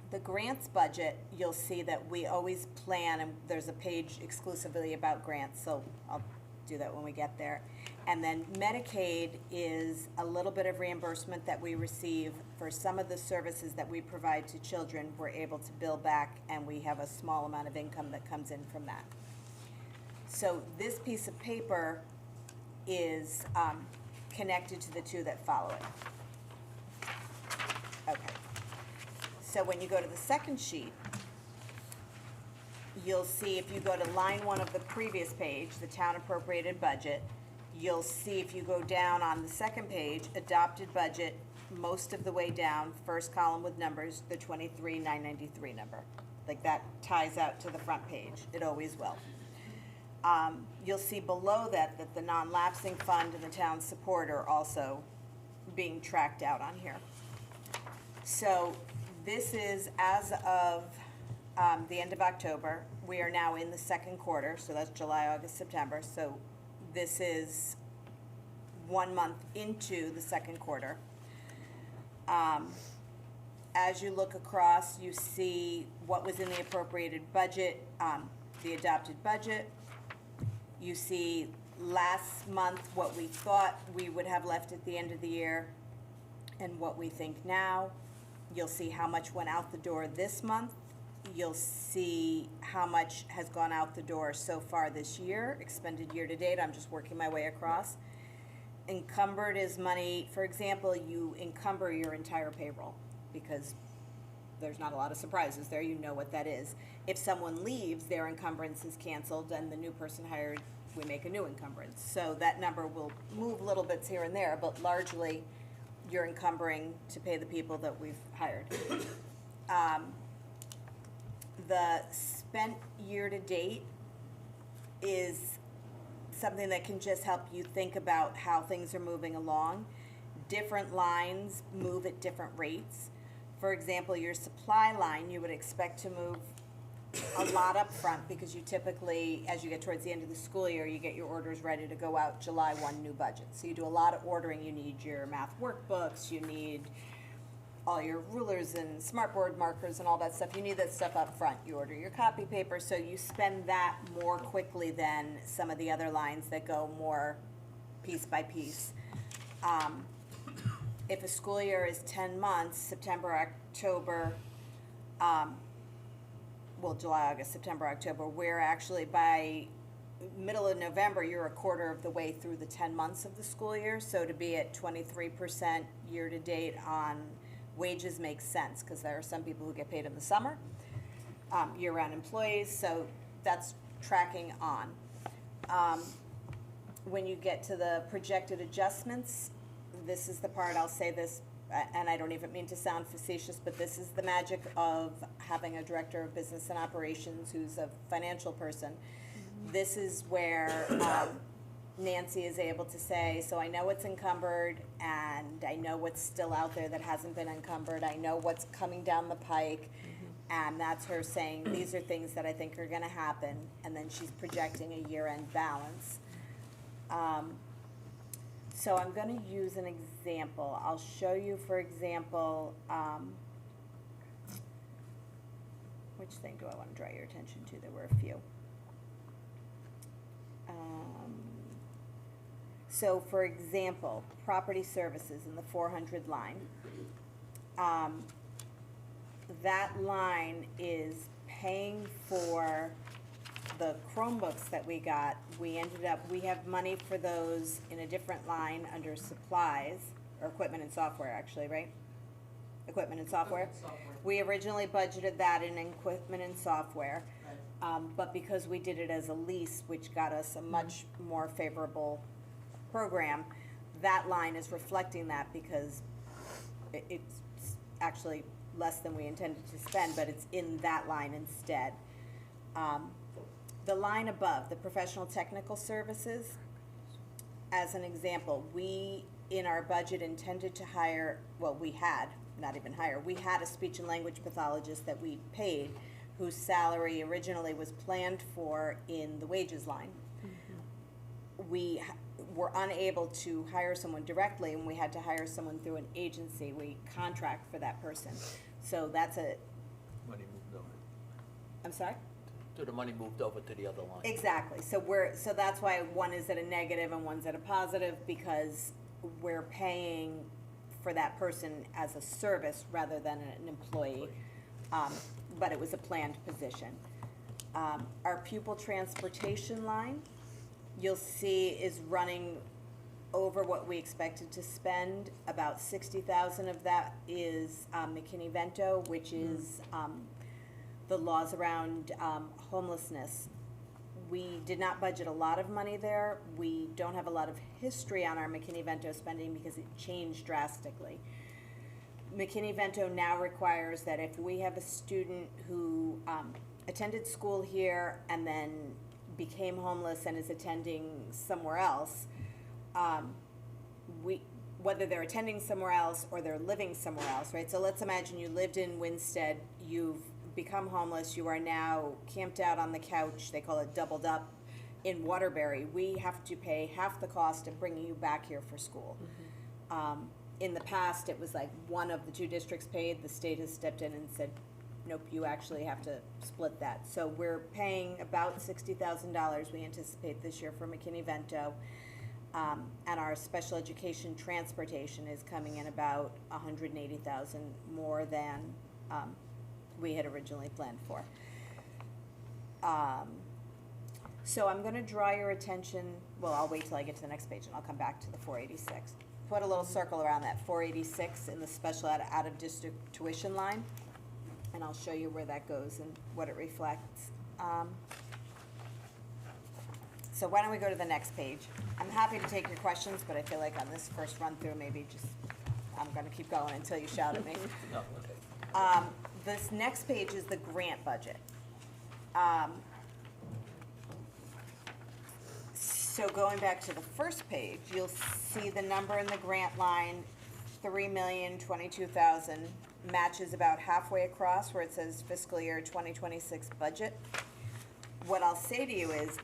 The grants budget, you'll see that we always plan, and there's a page exclusively about grants, so I'll do that when we get there. And then Medicaid is a little bit of reimbursement that we receive for some of the services that we provide to children. We're able to bill back, and we have a small amount of income that comes in from that. So this piece of paper is connected to the two that follow it. Okay. So when you go to the second sheet, you'll see, if you go to line 1 of the previous page, the town appropriated budget, you'll see if you go down on the second page, adopted budget, most of the way down, first column with numbers, the 23,993 number. Like that ties out to the front page. It always will. You'll see below that the non-lapsing fund and the town support are also being tracked out on here. So this is as of the end of October. We are now in the second quarter, so that's July, August, September. So this is 1 month into the second quarter. As you look across, you see what was in the appropriated budget, the adopted budget. You see last month what we thought we would have left at the end of the year and what we think now. You'll see how much went out the door this month. You'll see how much has gone out the door so far this year, expended year to date. I'm just working my way across. Encumbered is money, for example, you encumber your entire payroll because there's not a lot of surprises there. You know what that is. If someone leaves, their encumbrance is canceled and the new person hired we make a new encumbrance. So that number will move little bits here and there, but largely you're encumbering to pay the people that we've hired. The spent year-to-date is something that can just help you think about how things are moving along. Different lines move at different rates. For example, your supply line, you would expect to move a lot up front because you typically, as you get towards the end of the school year, you get your orders ready to go out July 1 new budget. So you do a lot of ordering. You need your math workbooks, you need all your rulers and smartboard markers and all that stuff. You need that stuff up front. You order your copy paper, so you spend that more quickly than some of the other lines that go more piece by piece. If a school year is 10 months, September, October, July, August, September, October, we're actually by middle of November, you're a quarter of the way through the 10 months of the school year. So to be at 23% year-to-date on wages makes sense, because there are some people who get paid in the summer, year-round employees, so that's tracking on. When you get to the projected adjustments, this is the part, I'll say this, and I don't even mean to sound facetious, but this is the magic of having a director of business and operations who's a financial person. This is where Nancy is able to say, so I know what's encumbered, and I know what's still out there that hasn't been encumbered. I know what's coming down the pike, and that's her saying, these are things that I think are gonna happen, and then she's projecting a year-end balance. So I'm gonna use an example. I'll show you, for example, which thing do I wanna draw your attention to? There were a few. So for example, property services in the 400 line. That line is paying for the Chromebooks that we got. We have money for those in a different line under supplies, or equipment and software actually, right? Equipment and software. We originally budgeted that in equipment and software. But because we did it as a lease, which got us a much more favorable program, that line is reflecting that because it's actually less than we intended to spend, but it's in that line instead. The line above, the professional technical services, as an example, we, in our budget, intended to hire, well, we had a speech and language pathologist that we paid, whose salary originally was planned for in the wages line. We were unable to hire someone directly, and we had to hire someone through an agency. We contract for that person. So that's a, Money moved over. I'm sorry? So the money moved over to the other line. Exactly. So that's why one is at a negative and one's at a positive, because we're paying for that person as a service rather than an employee. But it was a planned position. Our pupil transportation line, you'll see, is running over what we expected to spend. About 60,000 of that is McKinney-Vento, which is the laws around homelessness. We did not budget a lot of money there. We don't have a lot of history on our McKinney-Vento spending because it changed drastically. McKinney-Vento now requires that if we have a student who attended school here and then became homeless and is attending somewhere else, whether they're attending somewhere else or they're living somewhere else, right? So let's imagine you lived in Winstead, you've become homeless, you are now camped out on the couch, they call it doubled up, in Waterbury. We have to pay half the cost of bringing you back here for school. In the past, it was like one of the two districts paid. The state has stepped in and said, nope, you actually have to split that. So we're paying about $60,000 we anticipate this year for McKinney-Vento. And our special education transportation is coming in about $180,000 more than we had originally planned for. So I'm gonna draw your attention, well, I'll wait till I get to the next page and I'll come back to the 486. Put a little circle around that 486 in the special out-of-district tuition line, and I'll show you where that goes and what it reflects. So why don't we go to the next page? I'm happy to take your questions, but I feel like on this first run through, maybe just, I'm gonna keep going until you shout at me. No, okay. This next page is the grant budget. So going back to the first page, you'll see the number in the grant line, 3,022,000, matches about halfway across where it says fiscal year 2026 budget. What I'll say to you is,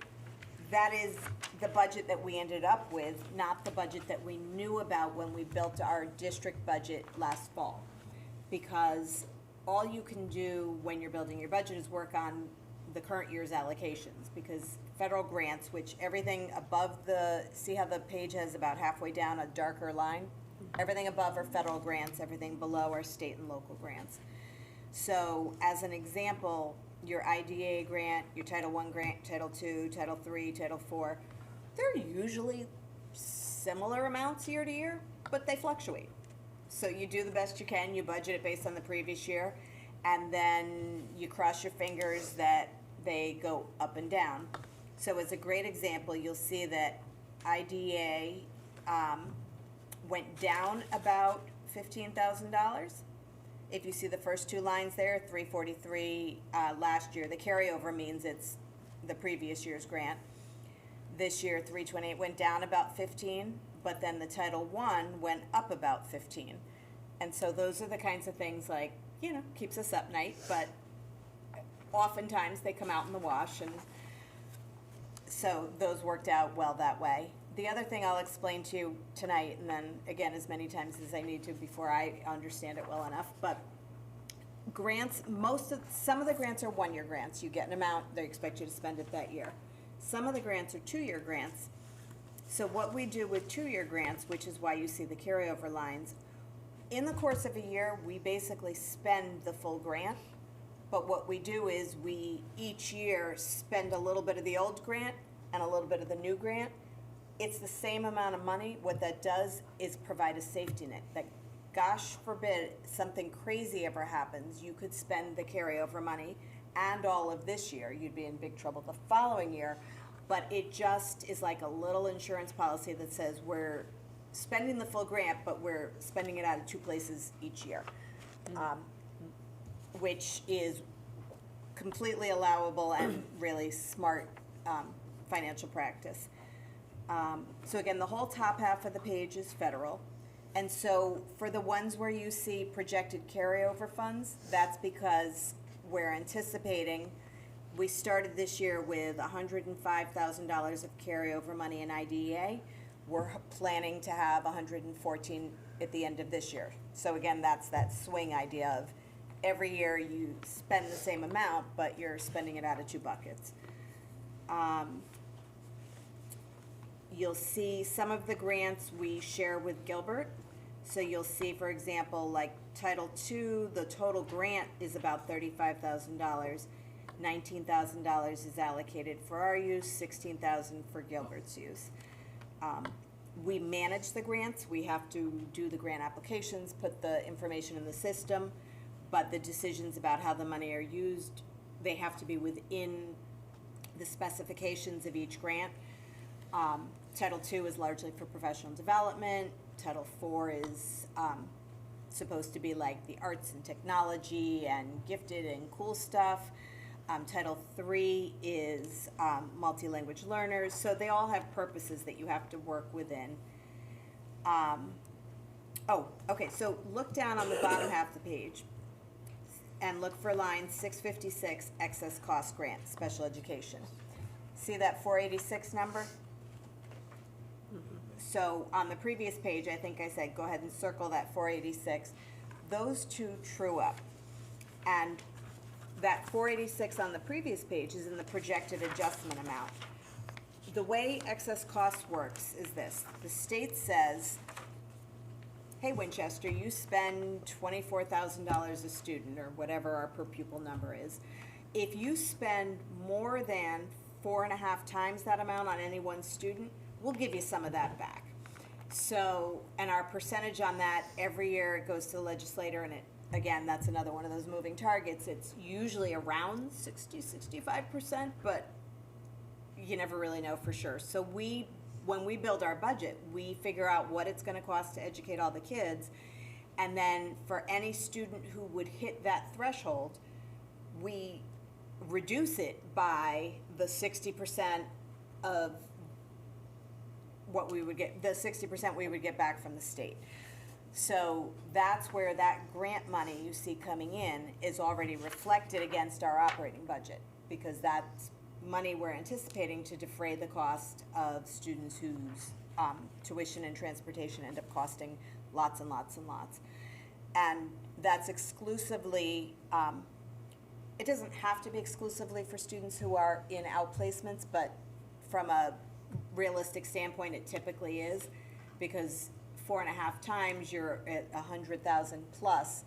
that is the budget that we ended up with, not the budget that we knew about when we built our district budget last fall. Because all you can do when you're building your budget is work on the current year's allocations, because federal grants, which everything above the, see how the page has about halfway down a darker line? Everything above are federal grants, everything below are state and local grants. So as an example, your IDA grant, your Title I grant, Title II, Title III, Title IV, they're usually similar amounts year to year, but they fluctuate. So you do the best you can, you budget it based on the previous year, and then you cross your fingers that they go up and down. So as a great example, you'll see that IDA went down about $15,000. If you see the first two lines there, 343 last year, the carryover means it's the previous year's grant. This year, 328 went down about 15, but then the Title I went up about 15. And so those are the kinds of things like, you know, keeps us up night, but oftentimes they come out in the wash, and so those worked out well that way. The other thing I'll explain to you tonight, and then again as many times as I need to before I understand it well enough, but grants, some of the grants are one-year grants. You get an amount, they expect you to spend it that year. Some of the grants are two-year grants. So what we do with two-year grants, which is why you see the carryover lines, in the course of a year, we basically spend the full grant. But what we do is we each year spend a little bit of the old grant and a little bit of the new grant. It's the same amount of money. What that does is provide a safety net that, gosh forbid, something crazy ever happens, you could spend the carryover money and all of this year. You'd be in big trouble the following year. But it just is like a little insurance policy that says we're spending the full grant, but we're spending it out of two places each year, which is completely allowable and really smart financial practice. So again, the whole top half of the page is federal. And so for the ones where you see projected carryover funds, that's because we're anticipating, we started this year with $105,000 of carryover money in IDEA. We're planning to have 114 at the end of this year. So again, that's that swing idea of every year you spend the same amount, but you're spending it out of two buckets. You'll see some of the grants we share with Gilbert. So you'll see, for example, like Title II, the total grant is about $35,000. $19,000 is allocated for our use, $16,000 for Gilbert's use. We manage the grants. We have to do the grant applications, put the information in the system, but the decisions about how the money are used, they have to be within the specifications of each grant. Title II is largely for professional development. Title IV is supposed to be like the arts and technology and gifted and cool stuff. Title III is multi-language learners. So they all have purposes that you have to work within. Okay, so look down on the bottom half of the page and look for line 656, excess cost grant, special education. See that 486 number? So on the previous page, I think I said, go ahead and circle that 486. Those two true up. And that 486 on the previous page is in the projected adjustment amount. The way excess cost works is this. The state says, hey, Winchester, you spend $24,000 a student, or whatever our per pupil number is. If you spend more than 4.5 times that amount on any one student, we'll give you some of that back. So, and our percentage on that, every year it goes to the legislator, and it, again, that's another one of those moving targets. It's usually around 60, 65%, but you never really know for sure. So when we build our budget, we figure out what it's gonna cost to educate all the kids. And then for any student who would hit that threshold, we reduce it by the 60% of what we would get, the 60% we would get back from the state. So that's where that grant money you see coming in is already reflected against our operating budget, because that's money we're anticipating to defray the cost of students whose tuition and transportation end up costing lots and lots and lots. And that's exclusively, it doesn't have to be exclusively for students who are in outplacements, but from a realistic standpoint, it typically is, because 4.5 times you're at 100,000 plus.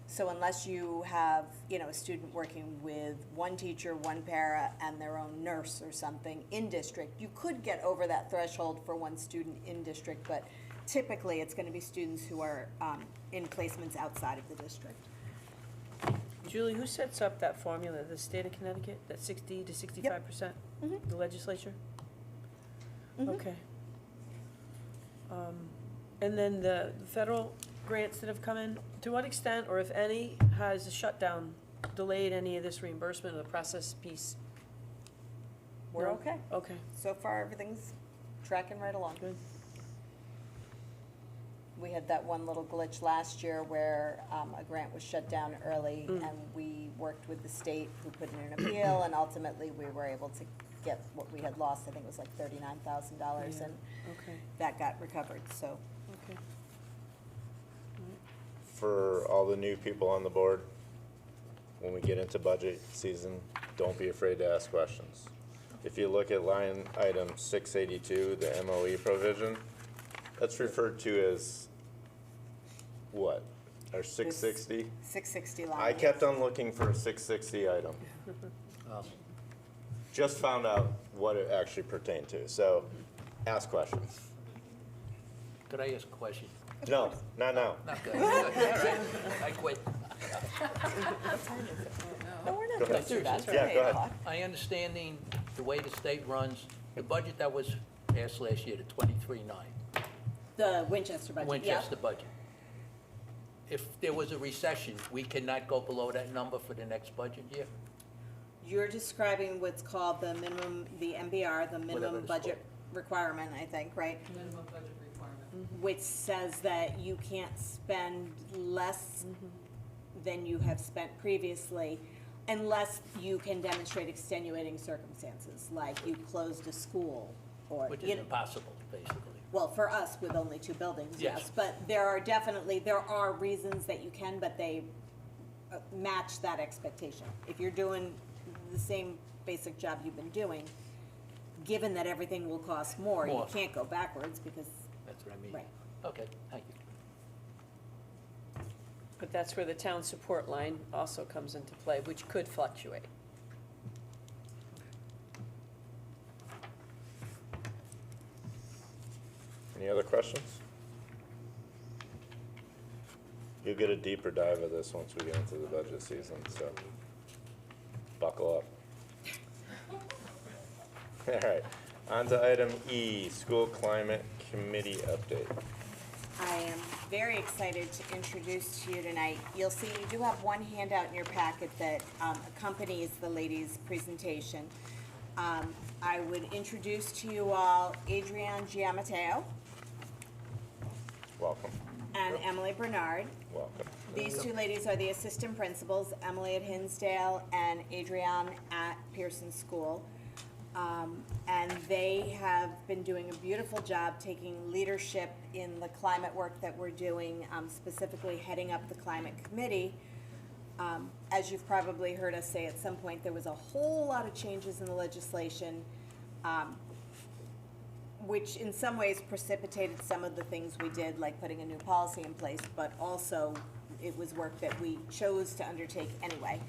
So unless you have, a student working with one teacher, one para, and their own nurse or something in district, you could get over that threshold for one student in district, but typically it's gonna be students who are in placements outside of the district. Julie, who sets up that formula, the state of Connecticut, that 60 to 65%? The legislature? Okay. And then the federal grants that have come in, to what extent, or if any, has the shutdown delayed any of this reimbursement of the process piece? We're No? okay. Okay, So far, everything's tracking right along. good. We had that one little glitch last year where a grant was shut down early, and we worked with the state, who put in an appeal, and ultimately we were able to get what we had lost. I think it was like $39,000, Yeah. and Okay, that got recovered, so. okay. For all the new people on the board, when we get into budget season, don't be afraid to ask questions. If you look at line item 682, the MOE provision, that's referred to as what? Our 660? 660 line. I kept on looking for a 660 item. Just found out what it actually pertained to, so ask questions. Could I ask a question? No, not now. Not good. All right, I quit. No, we're not Go going ahead. through that. Yeah, go ahead. I understanding the way the state runs, the budget that was passed last year, the 23.9, The Winchester budget, yeah. Winchester budget. If there was a recession, we cannot go below that number for the next budget year? You're describing what's called the minimum, the MBR, the minimum it's budget requirement, I think, right? Minimum budget requirement. Which says that you can't spend less than you have spent previously unless you can demonstrate extenuating circumstances, like you closed a school or. Which you is know- impossible, basically. Well, for us, with only 2 buildings, yes. Yes. But there are reasons that you can, but they match that expectation. If you're doing the same basic job you've been doing, given that everything will cost more, you More. can't go backwards because, That's what I mean. right. Okay, thank you. But that's where the town support line also comes into play, which could fluctuate. Any other questions? You'll get a deeper dive of this once we get into the budget season, so buckle up. All right, on to item E, school climate committee update. I am very excited to introduce to you tonight. You'll see you do have one handout in your packet that accompanies the ladies' presentation. I would introduce to you all Adrienne Giammatteo Welcome, and Emily Bernard. welcome. These 2 ladies are the assistant principals, Emily at Hinsdale and Adrienne at Pearson School. And they have been doing a beautiful job taking leadership in the climate work that we're doing, specifically heading up the climate committee. As you've probably heard us say at some point, there was a whole lot of changes in the legislation, which in some ways precipitated some of the things we did, like putting a new policy in place, but also it was work that we chose to undertake anyway.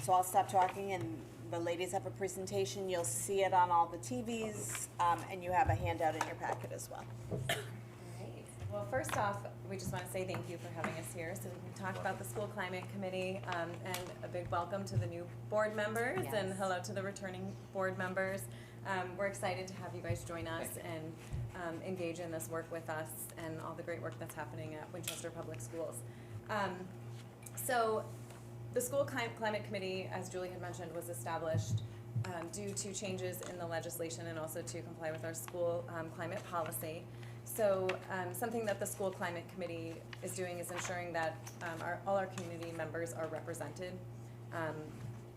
So I'll stop talking, and the ladies have a presentation. You'll see it on all the TVs, and you have a handout in your packet as well. Well, first off, we just want to say thank you for having us here so we can talk about the School Climate Committee, and a big welcome to the new board members and Yes. hello to the returning board members. We're excited to have you guys join us and engage in this work with us and all the great work that's happening at Winchester Public Schools. So the School Climate Committee, as Julie had mentioned, was established due to changes in the legislation and also to comply with our school climate policy. So something that the School Climate Committee is doing is ensuring that all our community members are represented.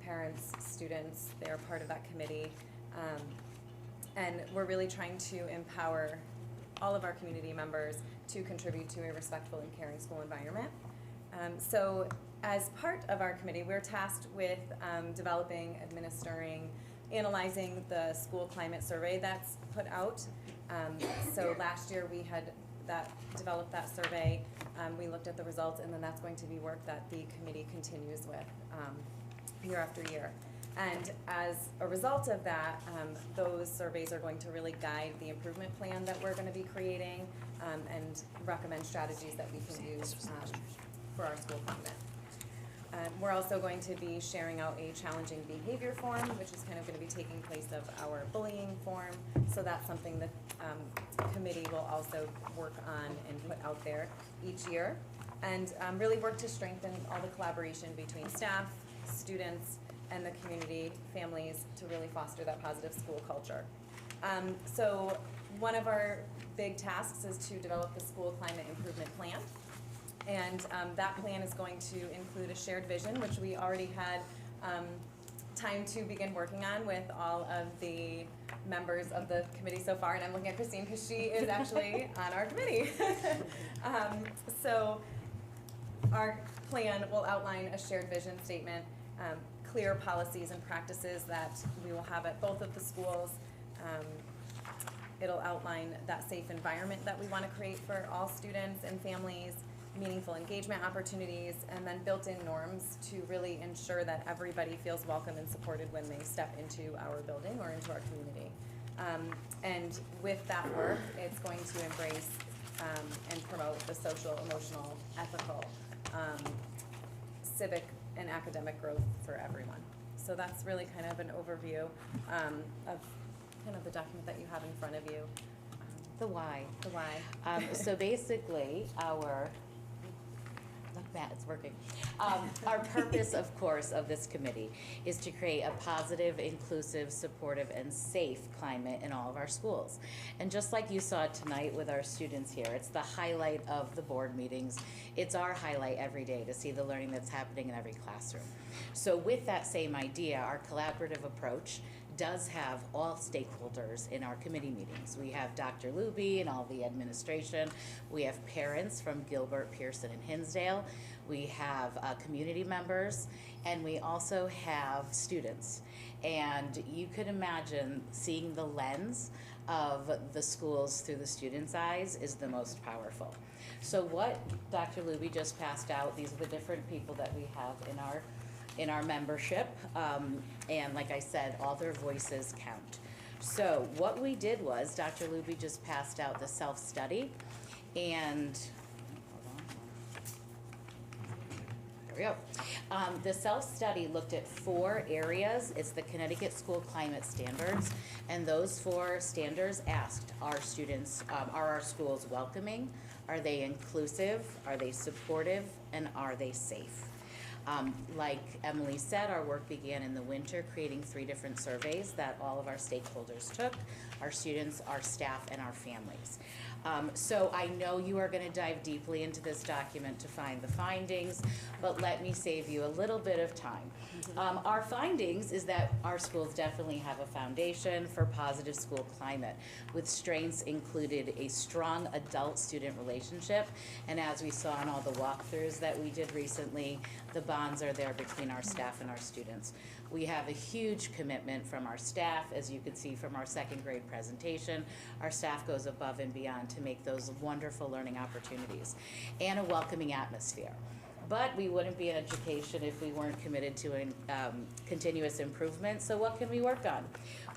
Parents, students, they are part of that committee. And we're really trying to empower all of our community members to contribute to a respectful and caring school environment. So as part of our committee, we're tasked with developing, administering, analyzing the school climate survey that's put out. So last year we had developed that survey. We looked at the results, and then that's going to be work that the committee continues with year after year. And as a result of that, those surveys are going to really guide the improvement plan that we're going to be creating and recommend strategies that we can use for our school climate. We're also going to be sharing out a challenging behavior form, which is kind of going to be taking place of our bullying form. So that's something that committee will also work on and put out there each year. And really work to strengthen all the collaboration between staff, students, and the community, families, to really foster that positive school culture. So one of our big tasks is to develop the school climate improvement plan. And that plan is going to include a shared vision, which we already had time to begin working on with all of the members of the committee so far. And I'm looking at Christine because she is actually on our committee. So our plan will outline a shared vision statement, clear policies and practices that we will have at both of the schools. It'll outline that safe environment that we want to create for all students and families, meaningful engagement opportunities, and then built-in norms to really ensure that everybody feels welcome and supported when they step into our building or into our community. And with that work, it's going to embrace and promote the social, emotional, ethical, civic, and academic growth for everyone. So that's really kind of an overview of kind of the document that you have in front of you. The why. The why. So basically, Matt, it's working. Our purpose, of course, of this committee is to create a positive, inclusive, supportive, and safe climate in all of our schools. And just like you saw tonight with our students here, it's the highlight of the board meetings. It's our highlight every day to see the learning that's happening in every classroom. So with that same idea, our collaborative approach does have all stakeholders in our committee meetings. We have Dr. Luby and all the administration. We have parents from Gilbert, Pearson, and Hinsdale. We have community members, and we also have students. And you could imagine seeing the lens of the schools through the students' eyes is the most powerful. So what Dr. Luby just passed out, these are the different people that we have in our membership, and like I said, all their voices count. So what we did was, Dr. Luby just passed out the self-study, and there we go. The self-study looked at 4 areas. It's the Connecticut School Climate Standards, and those 4 standards asked, are our schools welcoming? Are they inclusive? Are they supportive? And are they safe? Like Emily said, our work began in the winter, creating 3 different surveys that all of our stakeholders took, our students, our staff, and our families. So I know you are going to dive deeply into this document to find the findings, but let me save you a little bit of time. Our findings is that our schools definitely have a foundation for positive school climate, with strengths included a strong adult-student relationship, and as we saw in all the walkthroughs that we did recently, the bonds are there between our staff and our students. We have a huge commitment from our staff, as you can see from our 2nd grade presentation. Our staff goes above and beyond to make those wonderful learning opportunities, and a welcoming atmosphere. But we wouldn't be in education if we weren't committed to continuous improvement. So what can we work on?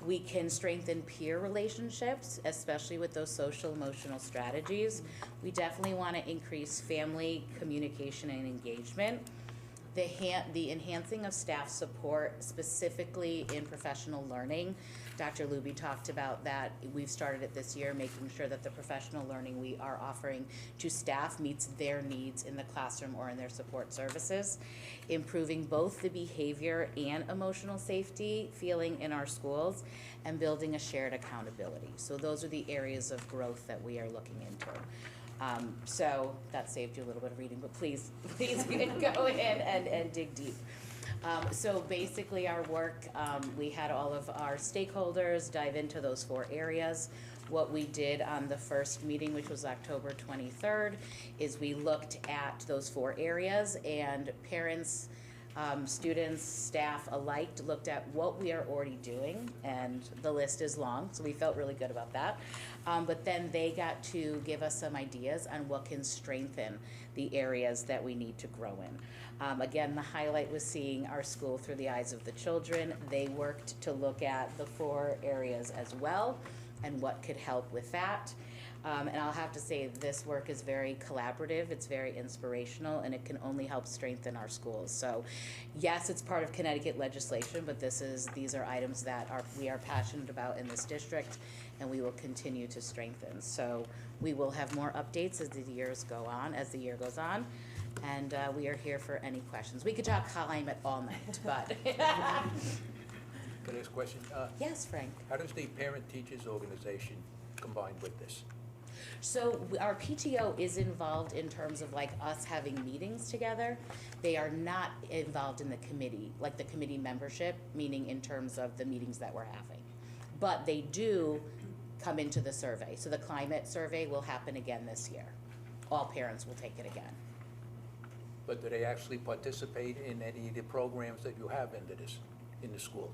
We can strengthen peer relationships, especially with those social emotional strategies. We definitely want to increase family communication and engagement. The enhancing of staff support, specifically in professional learning. Dr. Luby talked about that. We've started it this year, making sure that the professional learning we are offering to staff meets their needs in the classroom or in their support services. Improving both the behavior and emotional safety feeling in our schools, and building a shared accountability. So those are the areas of growth that we are looking into. So that saved you a little bit of reading, but please go in and dig deep. So basically our work, we had all of our stakeholders dive into those 4 areas. What we did on the first meeting, which was October 23rd, is we looked at those 4 areas, and parents, students, staff alike looked at what we are already doing, and the list is long, so we felt really good about that. But then they got to give us some ideas on what can strengthen the areas that we need to grow in. Again, the highlight was seeing our school through the eyes of the children. They worked to look at the 4 areas as well and what could help with that. And I'll have to say, this work is very collaborative, it's very inspirational, and it can only help strengthen our schools. So yes, it's part of Connecticut legislation, but these are items that we are passionate about in this district, and we will continue to strengthen. So we will have more updates as the year goes on, and we are here for any questions. We could talk climate all night, but. Can I ask a question? Yes, Frank. How does the parent-teachers organization combine with this? So our PTO is involved in terms of like us having meetings together. They are not involved in the committee, like the committee membership, meaning in terms of the meetings that we're having. But they do come into the survey. So the climate survey will happen again this year. All parents will take it again. But do they actually participate in any of the programs that you have in the school?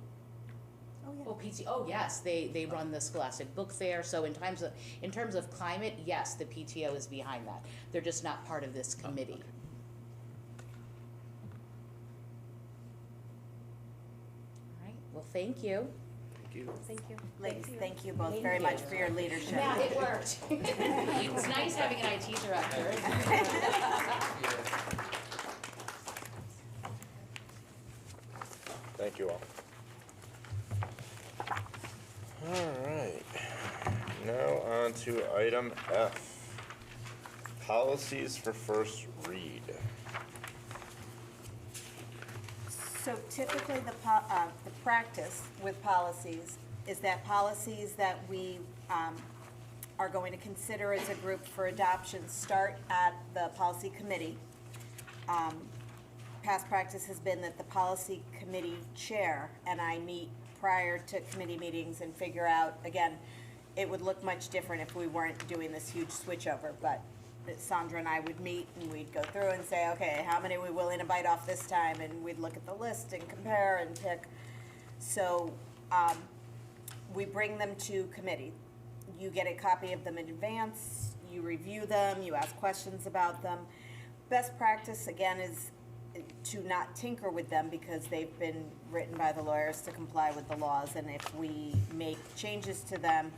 Oh, yes, they run the Scholastic Book Fair, so in terms of climate, yes, the PTO is behind that. They're just not part of this committee. Okay. All right, well, thank you. Thank you. Thank you. Ladies, thank you both Thank very you. much for your leadership. Yeah, it worked. It's nice having an IT director. Thank you all. All right, now on to item F, policies for first read. So typically, the practice with policies is that policies that we are going to consider as a group for adoption start at the policy committee. Past practice has been that the policy committee chair and I meet prior to committee meetings and figure out, again, it would look much different if we weren't doing this huge switchover, but Sandra and I would meet and we'd go through and say, okay, how many are we willing to bite off this time? And we'd look at the list and compare and pick. So we bring them to committee. You get a copy of them in advance, you review them, you ask questions about them. Best practice, again, is to not tinker with them because they've been written by the lawyers to comply with the laws, and if we make changes to them,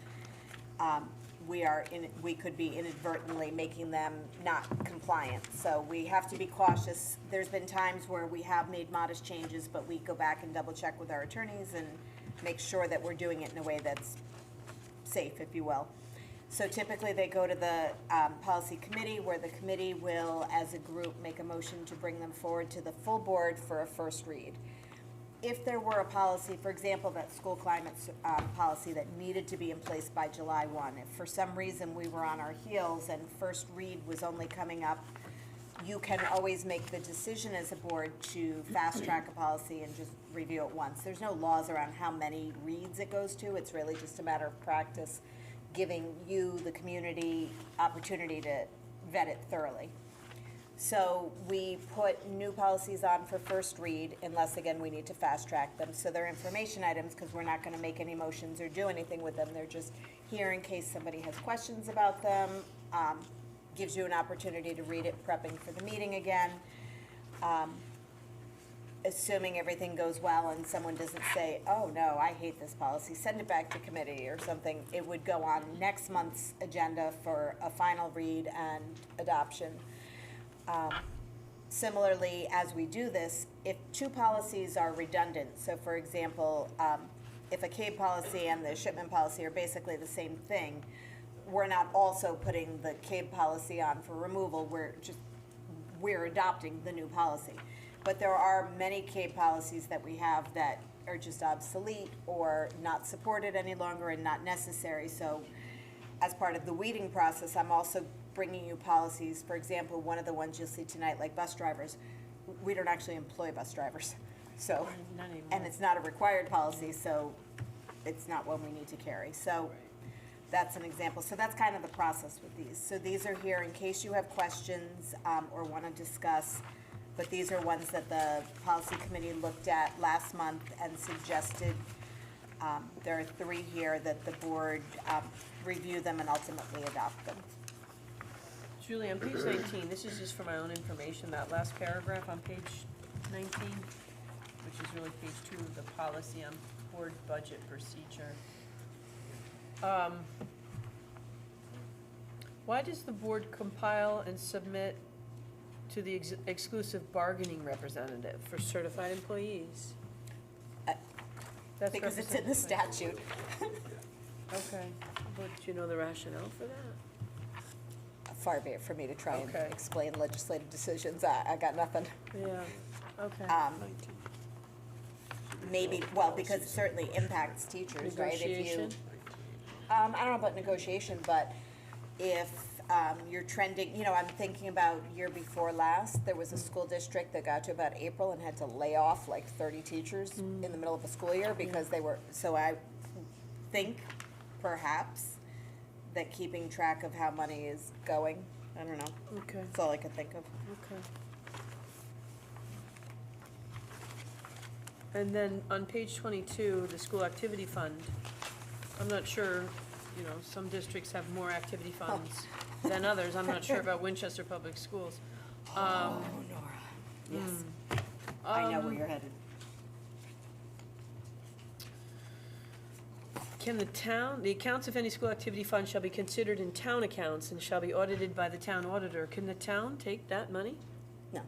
we could be inadvertently making them not compliant. So we have to be cautious. There's been times where we have made modest changes, but we go back and double check with our attorneys and make sure that we're doing it in a way that's safe, if you will. So typically they go to the policy committee, where the committee will, as a group, make a motion to bring them forward to the full board for a first read. If there were a policy, for example, that school climate policy that needed to be in place by July 1, if for some reason we were on our heels and first read was only coming up, you can always make the decision as a board to fast track a policy and just review it once. There's no laws around how many reads it goes to. It's really just a matter of practice, giving you, the community, opportunity to vet it thoroughly. So we put new policies on for first read, unless, again, we need to fast track them. So they're information items, because we're not gonna make any motions or do anything with them. They're just here in case somebody has questions about them. Gives you an opportunity to read it, prepping for the meeting again. assuming everything goes well and someone doesn't say, oh, no, I hate this policy, send it back to committee or something, it would go on next month's agenda for a final read and adoption. Similarly, as we do this, if two policies are redundant, so for example, if a CABE policy and the shipment policy are basically the same thing, we're not also putting the CABE policy on for removal, we're adopting the new policy. But there are many CABE policies that we have that are just obsolete or not supported any longer and not necessary. So as part of the weeding process, I'm also bringing you policies. For example, one of the ones you'll see tonight, like bus drivers, we don't actually employ bus drivers. So, Not anymore. and it's not a required policy, so it's not one we need to carry. So that's an example. So that's kind of the process with these. So these are here in case you have questions or want to discuss. But these are ones that the policy committee looked at last month and suggested. There are 3 here that the board review them and ultimately adopt them. Julie, on page 19, this is just for my own information, that last paragraph on page 19, which is really page 2 of the policy on board budget procedure. Why does the board compile and submit to the exclusive bargaining representative for certified employees? That's Because it's in the represented statute. by- Okay, but do you know the rationale for that? Far be it for me to try and Okay. explain legislative decisions. I got nothing. Yeah, okay. Maybe, well, because it certainly impacts teachers, right? If you, Negotiation? I don't know about negotiation, but if you're trending, you know, I'm thinking about year before last, there was a school district that got to about April and had to lay off like 30 teachers in the middle of a school year because they were, so I think perhaps that keeping track of how money is going, I don't know, Okay, that's all I could think of. okay. And then on page 22, the school activity fund, I'm not sure, you know, some districts have more activity funds than others. I'm not sure about Winchester Public Schools. Oh, Nora, yes, I know where you're headed. Can the accounts of any school activity fund shall be considered in town accounts and shall be audited by the town auditor. Can the town take that money? No.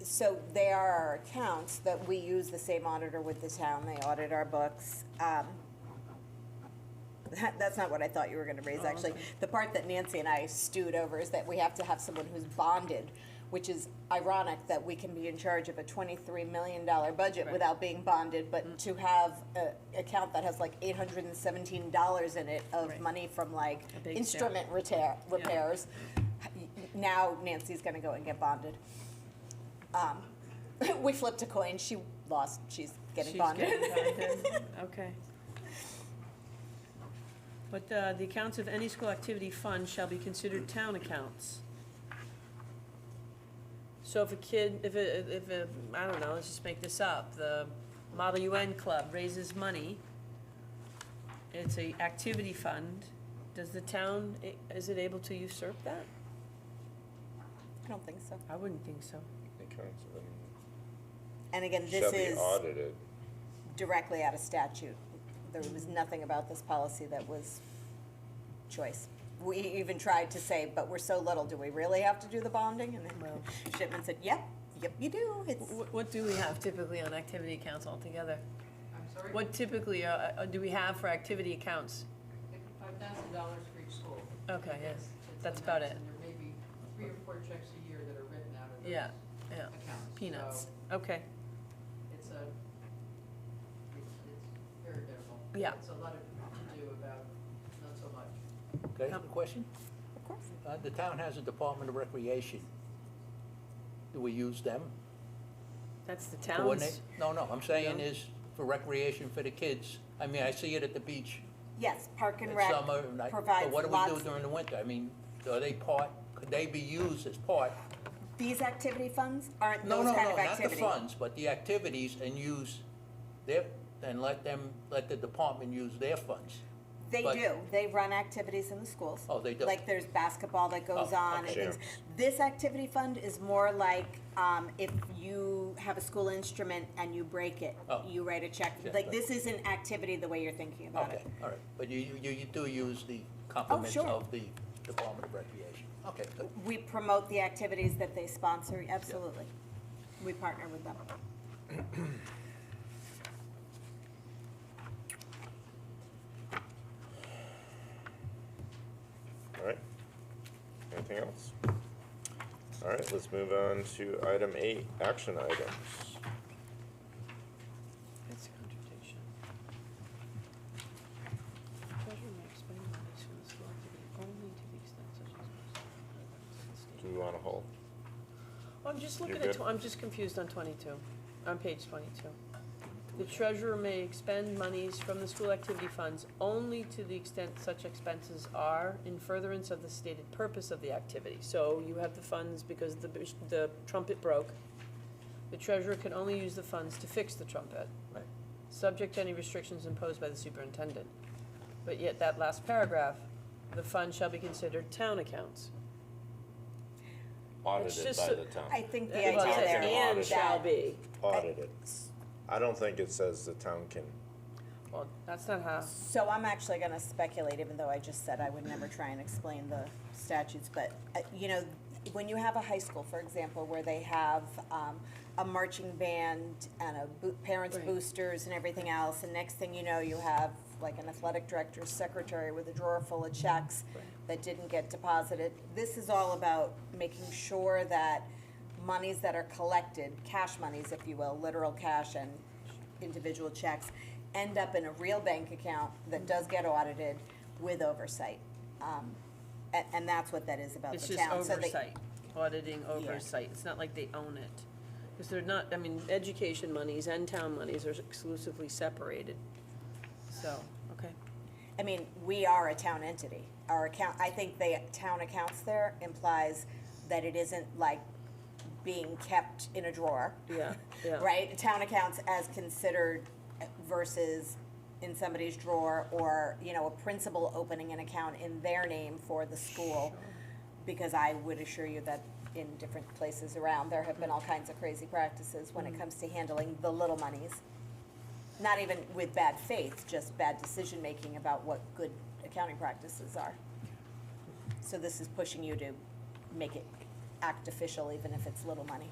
So they are our accounts that we use the same auditor with the town, they audit our books. That's not what I thought you were gonna raise, actually. okay. The part that Nancy and I stewed over is that we have to have someone who's bonded, which is ironic that we can be in charge of a $23 million budget Right. without being bonded, but to have an account that has like $817 in it of Right. money from like A big instrument repairs, now Nancy's gonna go and get bonded. We flipped a coin, she lost, she's getting bonded. Okay. But the accounts of any school activity fund shall be considered town accounts. So if a kid, if a, I don't know, let's just make this up, the Model UN Club raises money, it's a activity fund, does the town, is it able to usurp that? I don't think so. I wouldn't think so. Accounts of And again, them this shall be is audited. directly out of statute. There was nothing about this policy that was choice. We even tried to say, but we're so little, do we really have to do the bonding? And then Well- Shipman said, yep, you do. It's, What do we have typically on activity accounts altogether? I'm sorry? What typically do we have for activity accounts? $5,000 for each school. Okay, yes, It's that's a about max, it. And there may be 3 or 4 checks a year that are written out of those Yeah, yeah, accounts. peanuts, So okay, it's very minimal. Yeah. It's a lot to do about not so much. Can I ask a question? of course. The town has a Department of Recreation. Do we use them? that's the Coordinate? town's, No, I'm saying No? is for recreation for the kids. I mean, I see it at the beach Yes, Park and in Rec summer, and provides but what do we lots. do during the winter? I mean, are they could they be used as part? These activity funds aren't No, those no, kind no, of not the activity. funds, but the activities and use their, and let the department use their funds. They But- do. They run activities in the schools. Oh, they do? Like there's basketball that goes Oh, on and okay. things. This activity fund is more like, if you have a school instrument and you break it, Oh. you write a check. Yeah, Like, right. this isn't activity the way you're thinking about Okay, it. all right, but you do use the compliments sure. of the Department of Recreation? Okay, good. We promote the activities that they sponsor, absolutely. We partner with them. All right. Anything else? All right, let's move on to item 8, action items. That's a contradiction. Treasurer may expend monies from the school activity only to the extent such as. Do we want to hold? I'm just You're looking at, good? I'm just confused on 22, on page 22. The treasurer may expend monies from the school activity funds only to the extent such expenses are in furtherance of the stated purpose of the activity. So you have the funds because the trumpet broke. The treasurer can only use the funds to fix the trumpet, Right. subject to any restrictions imposed by the superintendent. But yet that last paragraph, the fund shall be considered town accounts. Audited just by so- the town. I think the Well, it idea says there and is shall that, be. Audited. I don't think it says the town can. Well, that's not how. so I'm actually gonna speculate, even though I just said I would never try and explain the statutes, but, you know, when you have a high school, for example, where they have, a marching band and parents Right. boosters and everything else, and next thing you know, you have like an athletic director's secretary with a drawer full of checks Right. that didn't get deposited. This is all about making sure that monies that are collected, cash monies, if you will, literal cash and individual checks, end up in a real bank account that does get audited with oversight. And that's what that is about It's the just town. So they- oversight, auditing oversight. It's not like they own it. Because they're not, I mean, education monies and town monies are exclusively separated. So, okay. I mean, we are a town entity. Our account, I think the town accounts there implies that it isn't like being kept in a drawer. Yeah, yeah. Right? Town accounts as considered versus in somebody's drawer, or, you know, a principal opening an account in their name for the school. Because I would assure you that in different places around, there have been all kinds of crazy practices when it comes to handling the little monies. Not even with bad faith, just bad decision-making about what good accounting practices are. So this is pushing you to make it act official, even if it's little money.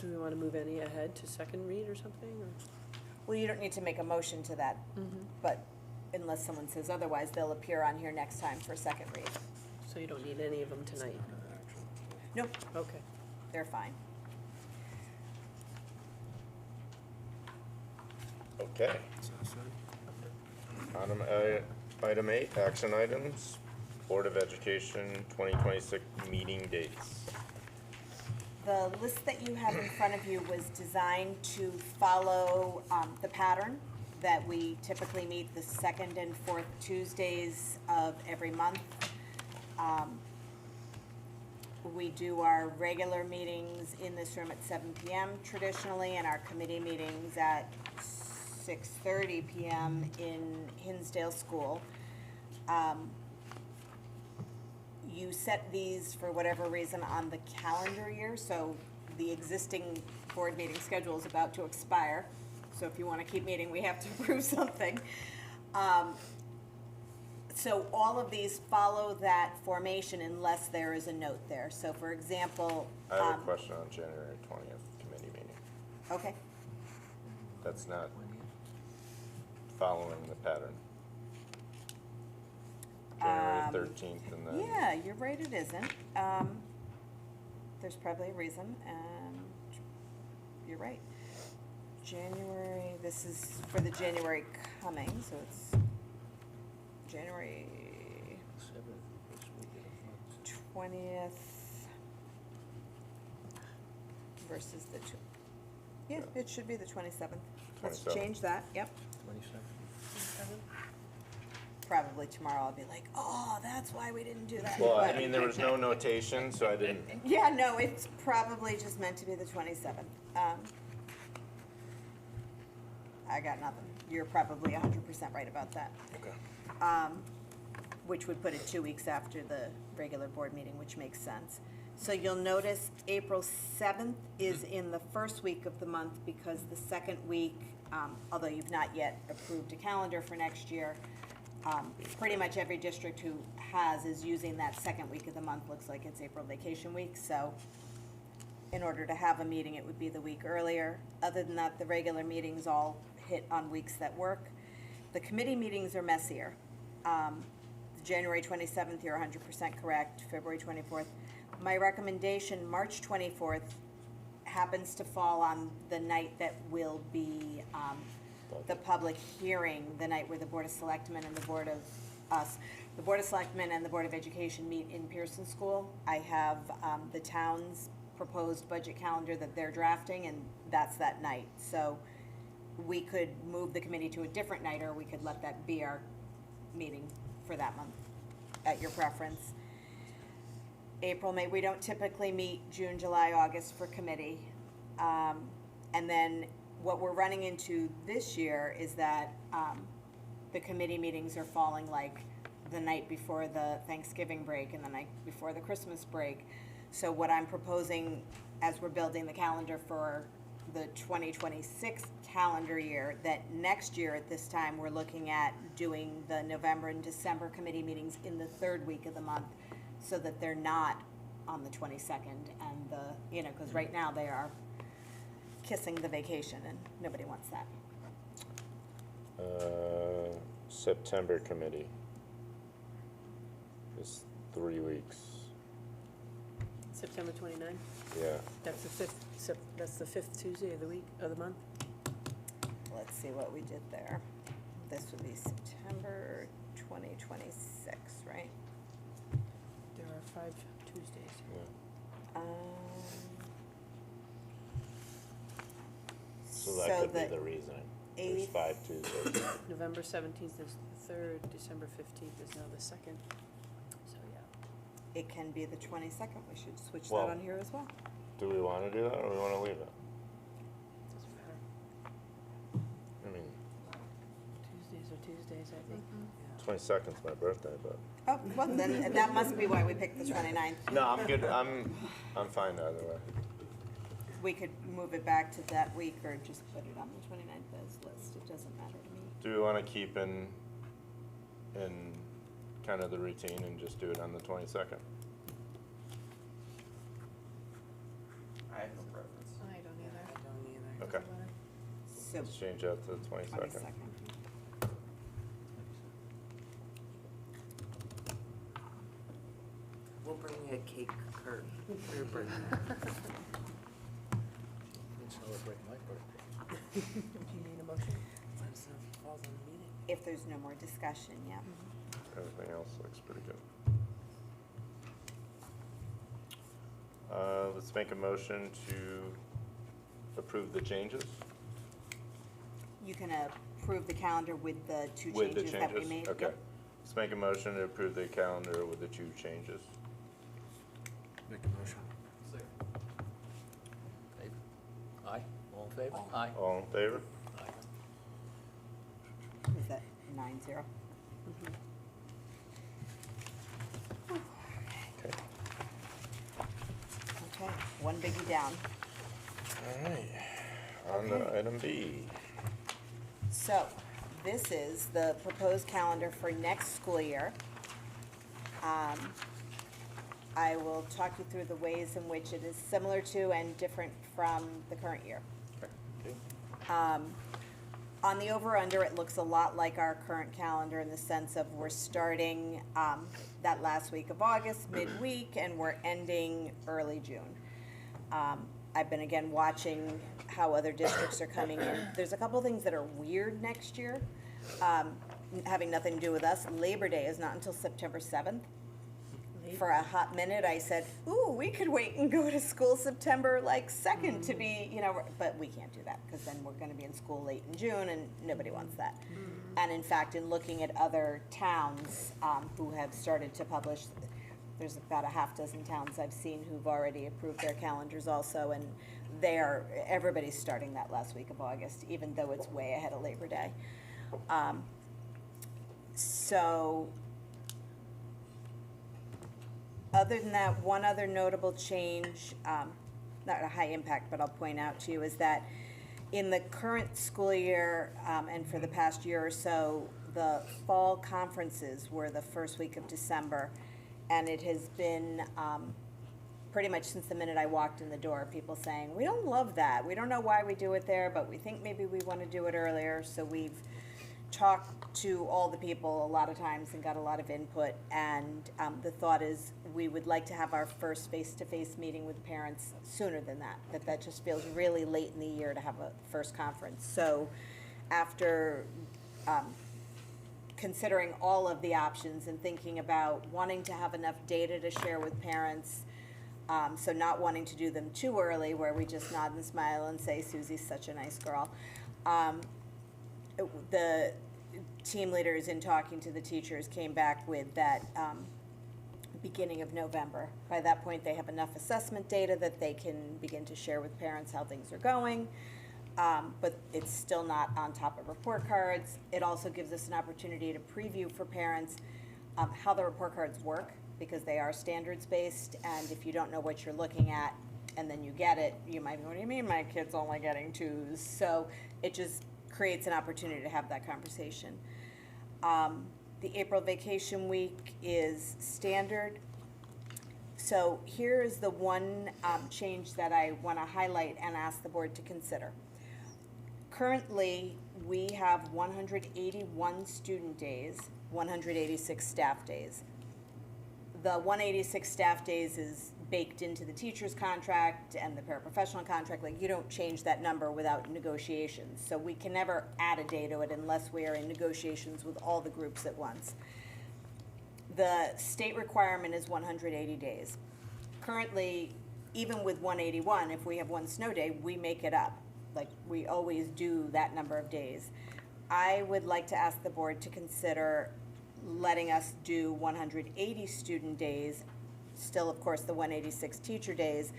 Do we want to move any ahead to second read or something, or? Well, you don't need to make a motion to that, but unless someone says otherwise, they'll appear on here next time for second read. So you don't need any of them tonight? Nope, Okay. they're fine. Okay. Item 8, action items, Board of Education 2026 meeting dates. The list that you have in front of you was designed to follow the pattern that we typically meet the second and fourth Tuesdays of every month. We do our regular meetings in this room at 7 PM traditionally, and our committee meetings at 6:30 PM in Hinsdale School. You set these for whatever reason on the calendar year, so the existing board meeting schedule is about to expire. So if you want to keep meeting, we have to approve something. So all of these follow that formation unless there is a note there. So for example. I have a question on January 20th committee meeting. Okay, That's not following the pattern. January 13th and then. yeah, you're right, it isn't. There's probably a reason, and you're right. January, this is for the January coming, so it's January 20th versus the two. Yeah, it should be the 27th. Let's 27th. change that, yep. 27? Probably tomorrow I'll be like, oh, that's why we didn't do that. Well, I But- mean, there was no notation, so I didn't. Yeah, no, it's probably just meant to be the 27th. I got nothing. You're probably 100% right about that. Okay. Which would put it 2 weeks after the regular board meeting, which makes sense. So you'll notice April 7th is in the first week of the month because the second week, although you've not yet approved a calendar for next year, pretty much every district who has is using that second week of the month. Looks like it's April vacation week, so in order to have a meeting, it would be the week earlier. Other than that, the regular meetings all hit on weeks that work. The committee meetings are messier. January 27th, you're 100% correct, February 24th. My recommendation, March 24th, happens to fall on the night that will be the public hearing, the night where the Board of Selectmen and the Board of Selectmen and the Board of Education meet in Pearson School. I have the town's proposed budget calendar that they're drafting, and that's that night. So we could move the committee to a different night, or we could let that be our meeting for that month, at your preference. April, May, we don't typically meet June, July, August for committee. And then what we're running into this year is that the committee meetings are falling like the night before the Thanksgiving break and the night before the Christmas break. So what I'm proposing as we're building the calendar for the 2026 calendar year, that next year at this time, we're looking at doing the November and December committee meetings in the third week of the month, so that they're not on the 22nd and because right now they are kissing the vacation and nobody wants that. September committee is 3 weeks. September 29th? Yeah. That's the fifth Tuesday of the week, of the month? Let's see what we did there. This would be September 2026, right? There are 5 Tuesdays. Yeah. So So that could be the the reasoning. There's 8th 5 Tuesdays. November 17th is the 3rd, December 15th is now the 2nd. So, yeah. It can be the 22nd. We should switch Well- that on here as well. Do we want to do that, or we want to leave it? Doesn't matter. I mean, Tuesdays are Tuesdays, I think. 22nd's my birthday, but. Oh, well, then that must be why we picked the 29th. No, I'm good. I'm fine either way. We could move it back to that week or just put it on the 29th as list. It doesn't matter to me. Do we want to keep in kind of the routine and just do it on the 22nd? I have no preference. I don't either. Okay. So, Let's change that to the 22nd. 22nd. We'll bring you a cake, Kurt, for your birthday. It's celebrating my birthday. Do you need a motion? Since it falls on the meeting. If there's no more discussion, yeah. Everything else looks pretty good. Let's make a motion to approve the changes. You can approve the calendar with the two With the changes that we changes? made. Okay. Yep. Let's make a motion to approve the calendar with the 2 changes. Make a motion. Second. Favor? Aye? All in favor? Aye. All in favor? Aye. Is that 9-0? Okay. Okay, one biggie down. All right. On to item B. So, this is the proposed calendar for next school year. I will talk you through the ways in which it is similar to and different from the current year. Okay. On the over-under, it looks a lot like our current calendar in the sense of we're starting that last week of August, midweek, and we're ending early June. I've been again watching how other districts are coming in. There's a couple things that are weird next year, having nothing to do with us. Labor Day is not until September 7th. For a hot minute, I said, ooh, we could wait and go to school September 2nd to be, but we can't do that because then we're going to be in school late in June and nobody wants that. And in fact, in looking at other towns who have started to publish, there's about a half dozen towns I've seen who've already approved their calendars also, and everybody's starting that last week of August, even though it's way ahead of Labor Day. So, other than that, one other notable change, not a high impact, but I'll point out to you, is that in the current school year, and for the past year or so, the fall conferences were the first week of December, and it has been pretty much since the minute I walked in the door, people saying, we don't love that, we don't know why we do it there, but we think maybe we want to do it earlier. So we've talked to all the people a lot of times and got a lot of input, and the thought is we would like to have our first face-to-face meeting with parents sooner than that. That just feels really late in the year to have a first conference. So after considering all of the options and thinking about wanting to have enough data to share with parents, so not wanting to do them too early where we just nod and smile and say Susie's such a nice girl. The team leaders, in talking to the teachers, came back with that beginning of November. By that point, they have enough assessment data that they can begin to share with parents how things are going. But it's still not on top of report cards. It also gives us an opportunity to preview for parents how the report cards work, because they are standards-based, and if you don't know what you're looking at and then you get it, you might be, what do you mean my kid's only getting 2s? So it just creates an opportunity to have that conversation. The April vacation week is standard. So here is the one change that I want to highlight and ask the board to consider. Currently, we have 181 student days, 186 staff days. The 186 staff days is baked into the teacher's contract and the paraprofessional contract. Like, you don't change that number without negotiations. So we can never add a day to it unless we are in negotiations with all the groups at once. The state requirement is 180 days. Currently, even with 181, if we have one snow day, we make it up. Like, we always do that number of days. I would like to ask the board to consider letting us do 180 student days, still of course the 186 teacher days,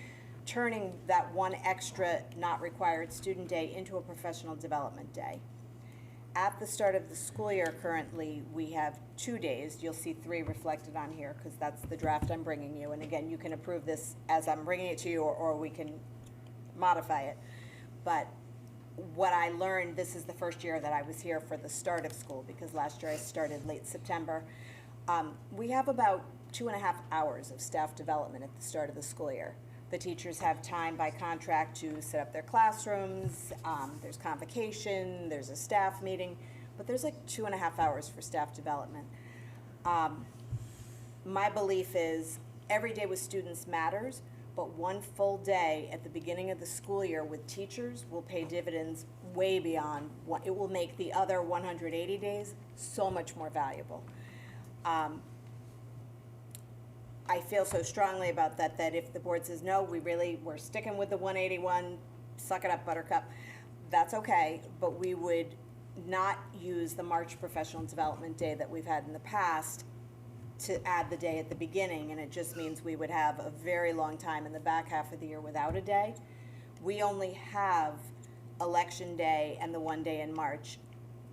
turning that one extra not required student day into a professional development day. At the start of the school year currently, we have 2 days. You'll see 3 reflected on here because that's the draft I'm bringing you. And again, you can approve this as I'm bringing it to you, or we can modify it. But what I learned, this is the first year that I was here for the start of school, because last year I started late September. We have about 2.5 hours of staff development at the start of the school year. The teachers have time by contract to set up their classrooms, there's convocation, there's a staff meeting, but there's like 2.5 hours for staff development. My belief is every day with students matters, but one full day at the beginning of the school year with teachers will pay dividends way beyond what it will make the other 180 days so much more valuable. I feel so strongly about that if the board says, no, we're sticking with the 181, suck it up, buttercup, that's okay, but we would not use the March professional development day that we've had in the past to add the day at the beginning, and it just means we would have a very long time in the back half of the year without a day. We only have election day and the 1 day in March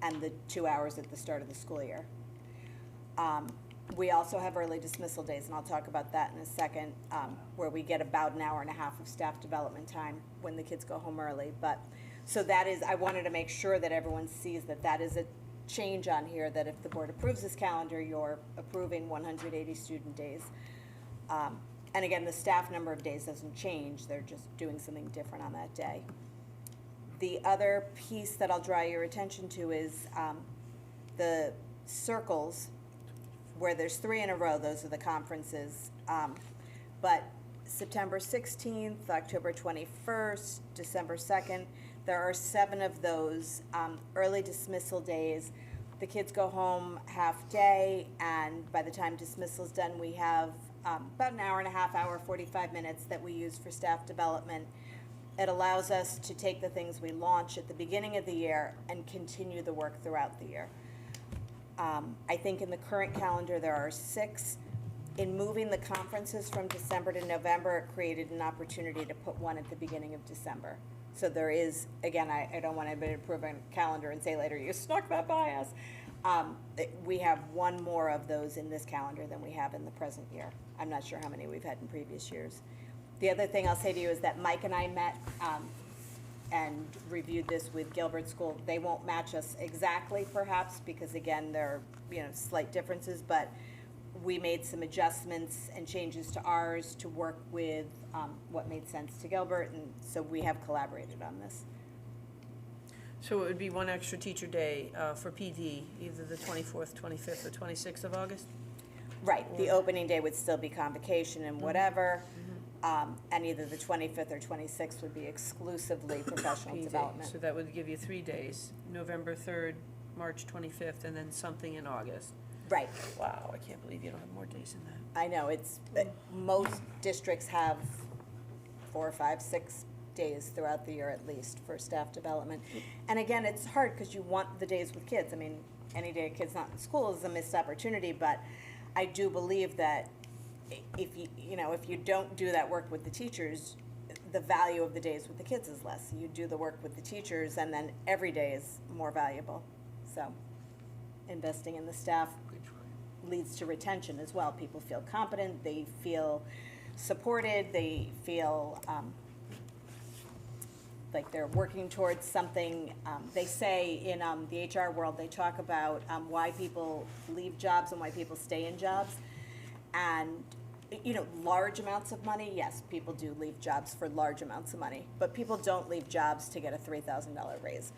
and the 2 hours at the start of the school year. We also have early dismissal days, and I'll talk about that in a second, where we get about an hour and a half of staff development time when the kids go home early. But so that is, I wanted to make sure that everyone sees that that is a change on here, that if the board approves this calendar, you're approving 180 student days. And again, the staff number of days doesn't change, they're just doing something different on that day. The other piece that I'll draw your attention to is the circles, where there's 3 in a row, those are the conferences. But September 16th, October 21st, December 2nd, there are 7 of those early dismissal days. The kids go home half day, and by the time dismissal's done, we have about an hour and a half, hour, 45 minutes that we use for staff development. It allows us to take the things we launch at the beginning of the year and continue the work throughout the year. I think in the current calendar there are 6. In moving the conferences from December to November, it created an opportunity to put one at the beginning of December. So there is, again, I don't want anybody to prove a calendar and say later, you snuck that by us. We have one more of those in this calendar than we have in the present year. I'm not sure how many we've had in previous years. The other thing I'll say to you is that Mike and I met and reviewed this with Gilbert School. They won't match us exactly, perhaps, because again, there are slight differences, but we made some adjustments and changes to ours to work with what made sense to Gilbert, and so we have collaborated on this. So it would be one extra teacher day for PD, either the 24th, 25th, or 26th of August? Right, the opening day would still be convocation and whatever, and either the 25th or 26th would be exclusively professional PD. development. So that would give you 3 days, November 3rd, March 25th, and then something in August. Right. Wow, I can't believe you don't have more days than that. I know, most districts have 4, 5, 6 days throughout the year at least for staff development. And again, it's hard because you want the days with kids. I mean, any day a kid's not in school is a missed opportunity, but I do believe that if you don't do that work with the teachers, the value of the days with the kids is less. You do the work with the teachers and then every day is more valuable. So investing in the staff leads to retention as well. People feel competent, they feel supported, they feel like they're working towards something. They say in the HR world, they talk about why people leave jobs and why people stay in jobs. And, large amounts of money, yes, people do leave jobs for large amounts of money, but people don't leave jobs to get a $3,000 raise.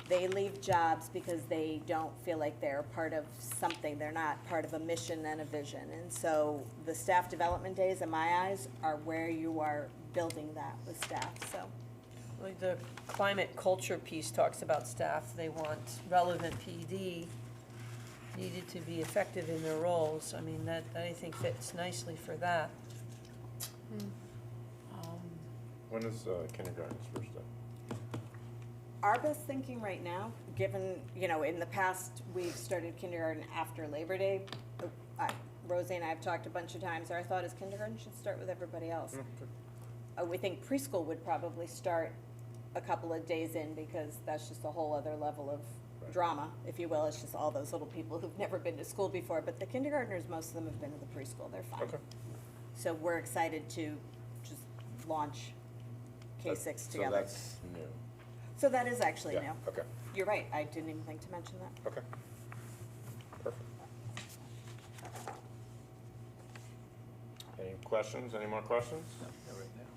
They leave jobs because they don't feel like they're part of something. They're not part of a mission and a vision. And so the staff development days, in my eyes, are where you are building that with staff, so. Like the climate culture piece talks about staff, they want relevant PD needed to be effective in their roles. I mean, that I think fits nicely for that. When is kindergarten's first day? Our best thinking right now, given, in the past, we've started kindergarten after Labor Day. Rosie and I have talked a bunch of times, our thought is kindergarten should start with everybody else. We think preschool would probably start a couple of days in because that's just a whole other level of drama, if you will. It's just all those little people who've never been to school before, but the kindergartners, most of them have been to the preschool, they're fine. Okay. So we're excited to just launch K-6 together. So that's new. So that is actually Yeah, new. okay, You're right, I didn't even think to mention that. okay. Perfect. Any questions, any more questions? No, not right now.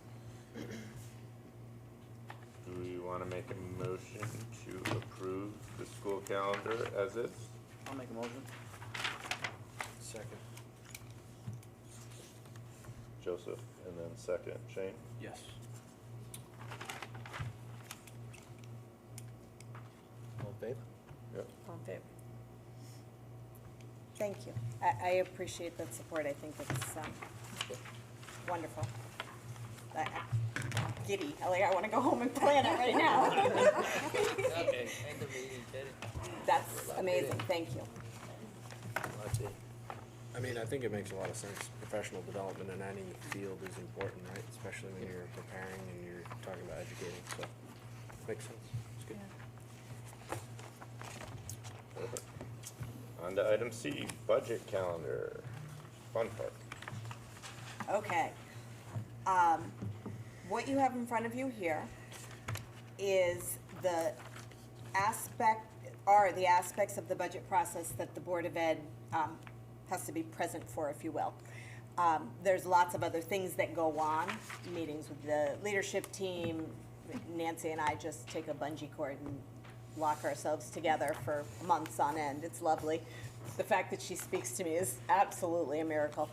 Do we want to make a motion to approve the school calendar as is? I'll make a motion. Second. Joseph, and then second, Shane? Yes. All in favor? Yep. All in favor? Thank you. I appreciate that support. I think it's wonderful. I'm giddy. I want to go home and plan it right now. Okay, end of meeting, get it. That's amazing. Thank you. That's it. I mean, I think it makes a lot of sense. Professional development in any field is important, right? Especially when you're preparing and you're talking about educating, so makes sense. It's good. Perfect. On to item C, budget calendar, fun part. Okay. What you have in front of you here is the aspects of the budget process that the Board of Ed has to be present for, if you will. There's lots of other things that go on, meetings with the leadership team. Nancy and I just take a bungee cord and lock ourselves together for months on end. It's lovely. The fact that she speaks to me is absolutely a miracle.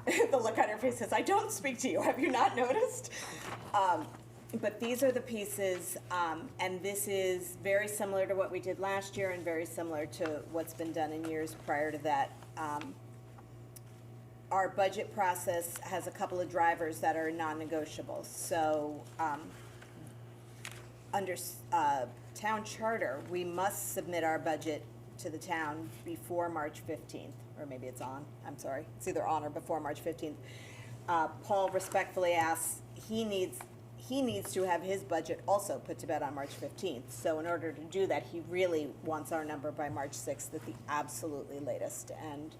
The look on her face says, I don't speak to you, have you not noticed? But these are the pieces, and this is very similar to what we did last year and very similar to what's been done in years prior to that. Our budget process has a couple of drivers that are non-negotiables. So under town charter, we must submit our budget to the town before March 15th. or maybe it's on, I'm sorry, it's either on or before March 15th. Paul respectfully asks, he needs to have his budget also put to bed on March 15th. So in order to do that, he really wants our number by March 6th at the absolutely latest. And,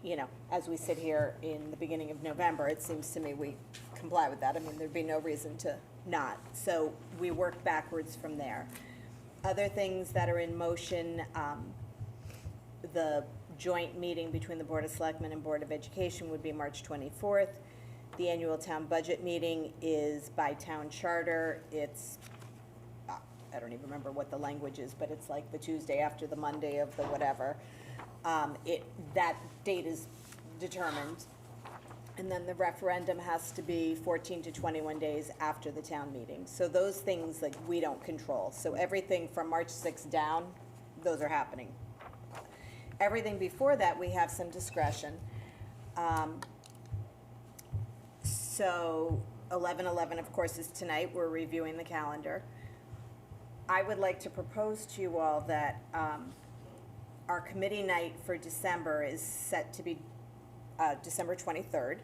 you know, as we sit here in the beginning of November, it seems to me we comply with that. I mean, there'd be no reason to not. So we work backwards from there. Other things that are in motion, the joint meeting between the Board of Selectmen and Board of Education would be March 24th. The annual town budget meeting is by town charter. It's, I don't even remember what the language is, but it's like the Tuesday after the Monday of the whatever. That date is determined. And then the referendum has to be 14 to 21 days after the town meeting. So those things, like, we don't control. So everything from March 6th down, those are happening. Everything before that, we have some discretion. So 11/11, of course, is tonight. We're reviewing the calendar. I would like to propose to you all that our committee night for December is set to be December 23rd.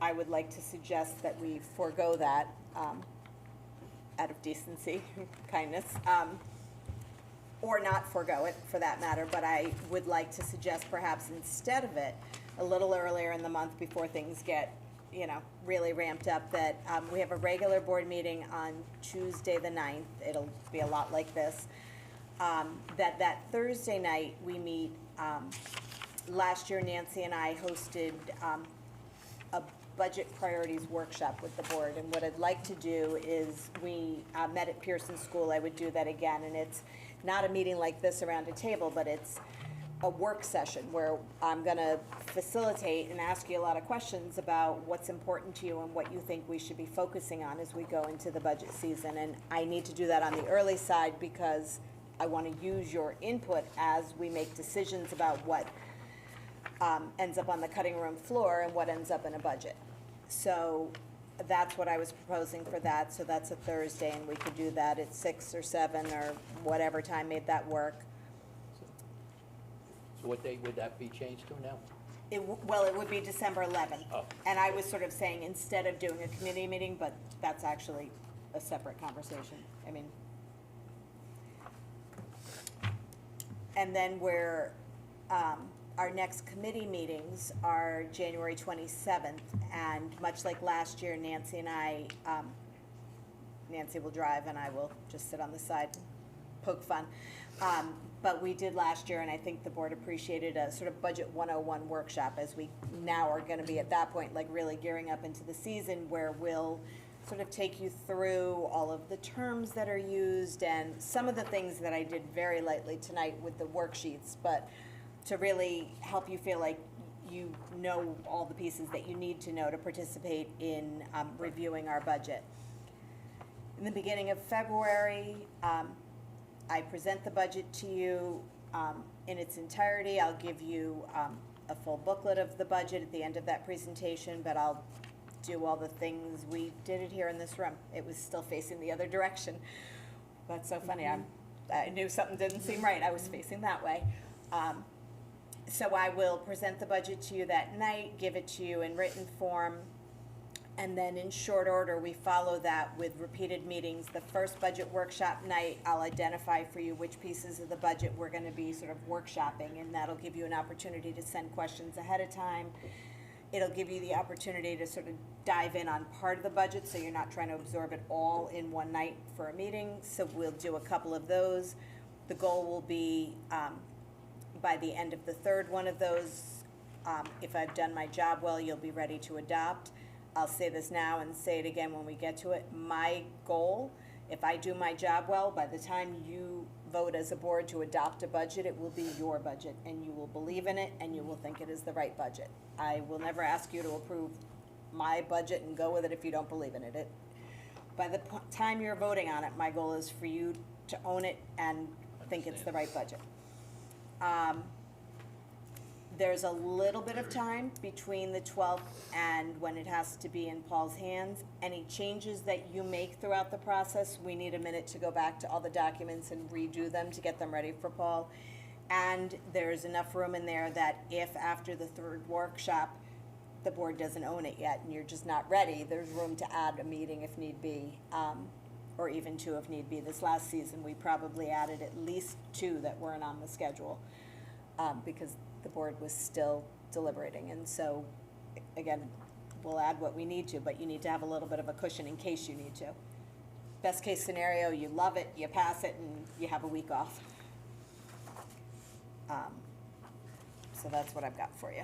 I would like to suggest that we forego that out of decency, kindness, or not forego it for that matter, but I would like to suggest perhaps instead of it, a little earlier in the month before things get, you know, really ramped up, that we have a regular board meeting on Tuesday the 9th. It'll be a lot like this. That Thursday night we meet, last year Nancy and I hosted a budget priorities workshop with the board, and what I'd like to do is we met at Pearson School. I would do that again, and it's not a meeting like this around a table, but it's a work session where I'm gonna facilitate and ask you a lot of questions about what's important to you and what you think we should be focusing on as we go into the budget season. And I need to do that on the early side because I wanna use your input as we make decisions about what ends up on the cutting room floor and what ends up in a budget. So that's what I was proposing for that, so that's a Thursday, and we could do that at 6 or 7 or whatever time made that work. So what date would that be changed to now? Well, it would be December 11th. Oh. And I was sort of saying instead of doing a committee meeting, but that's actually a separate conversation. I mean, and then we're, our next committee meetings are January 27th, and much like last year, Nancy and I, Nancy will drive and I will just sit on the side and poke fun. But we did last year, and I think the board appreciated a sort of budget 101 workshop, as we now are gonna be at that point, like really gearing up into the season, where we'll sort of take you through all of the terms that are used and some of the things that I did very lightly tonight with the worksheets, but to really help you feel like you know all the pieces that you need to know to participate in reviewing our budget. In the beginning of February, I present the budget to you in its entirety. I'll give you a full booklet of the budget at the end of that presentation, but I'll do all the things. We did it here in this room. It was still facing the other direction. That's so funny. I knew something didn't seem right. I was facing that way. So I will present the budget to you that night, give it to you in written form, and then in short order, we follow that with repeated meetings. The first budget workshop night, I'll identify for you which pieces of the budget we're gonna be sort of workshopping, and that'll give you an opportunity to send questions ahead of time. It'll give you the opportunity to sort of dive in on part of the budget, so you're not trying to absorb it all in one night for a meeting. So we'll do a couple of those. The goal will be, by the end of the third one of those, if I've done my job well, you'll be ready to adopt. I'll say this now and say it again when we get to it. My goal, if I do my job well, by the time you vote as a board to adopt a budget, it will be your budget, and you will believe in it, and you will think it is the right budget. I will never ask you to approve my budget and go with it if you don't believe in it. By the time you're voting on it, my goal is for you to own it and think it's the right budget. There's a little bit of time between the 12th and when it has to be in Paul's hands. Any changes that you make throughout the process, we need a minute to go back to all the documents and redo them to get them ready for Paul. And there's enough room in there that if after the third workshop, the board doesn't own it yet and you're just not ready, there's room to add a meeting if need be, or even two if need be. This last season, we probably added at least two that weren't on the schedule, because the board was still deliberating. And so, again, we'll add what we need to, but you need to have a little bit of a cushion in case you need to. Best case scenario, you love it, you pass it, and you have a week off. So that's what I've got for you.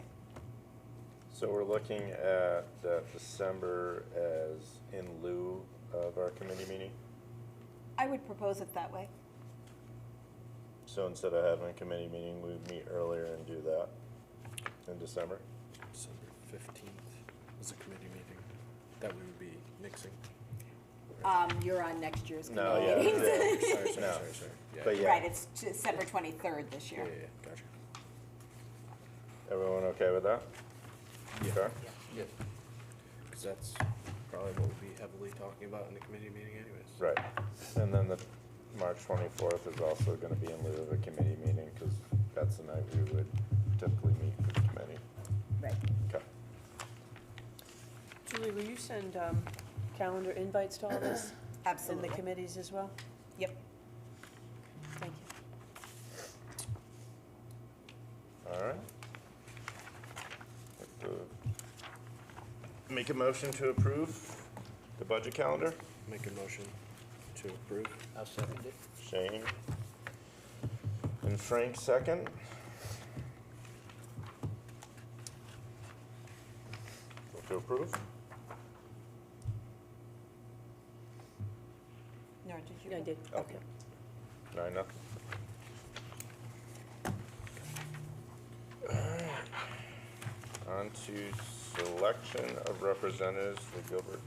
So we're looking at December as in lieu of our committee meeting? I would propose it that way. So instead of having a committee meeting, we would meet earlier and do that in December? December 15th is a committee meeting that we would be nixing. You're on next year's No, committee yeah, meetings. yeah. Sorry. No. Yeah. But yeah. Right, it's December 23rd this year. Yeah, gotcha. Everyone okay with that? Yeah. Okay. Yes. Because that's probably what we'll be heavily talking about in the committee meeting anyways. Right. And then the March 24th is also going to be in lieu of a committee meeting because that's the night we would typically meet for the committee. Right. Okay. Julie, will you send calendar invites to all this? Absolutely. And the committees as well? Yep. Thank you. All right. Make a motion to approve the budget calendar. Make a motion to approve. I'll second it. Shane. And Frank second. Vote to approve. Nora, did you? I did. Okay. 9-0. On to selection of representatives for Gilbert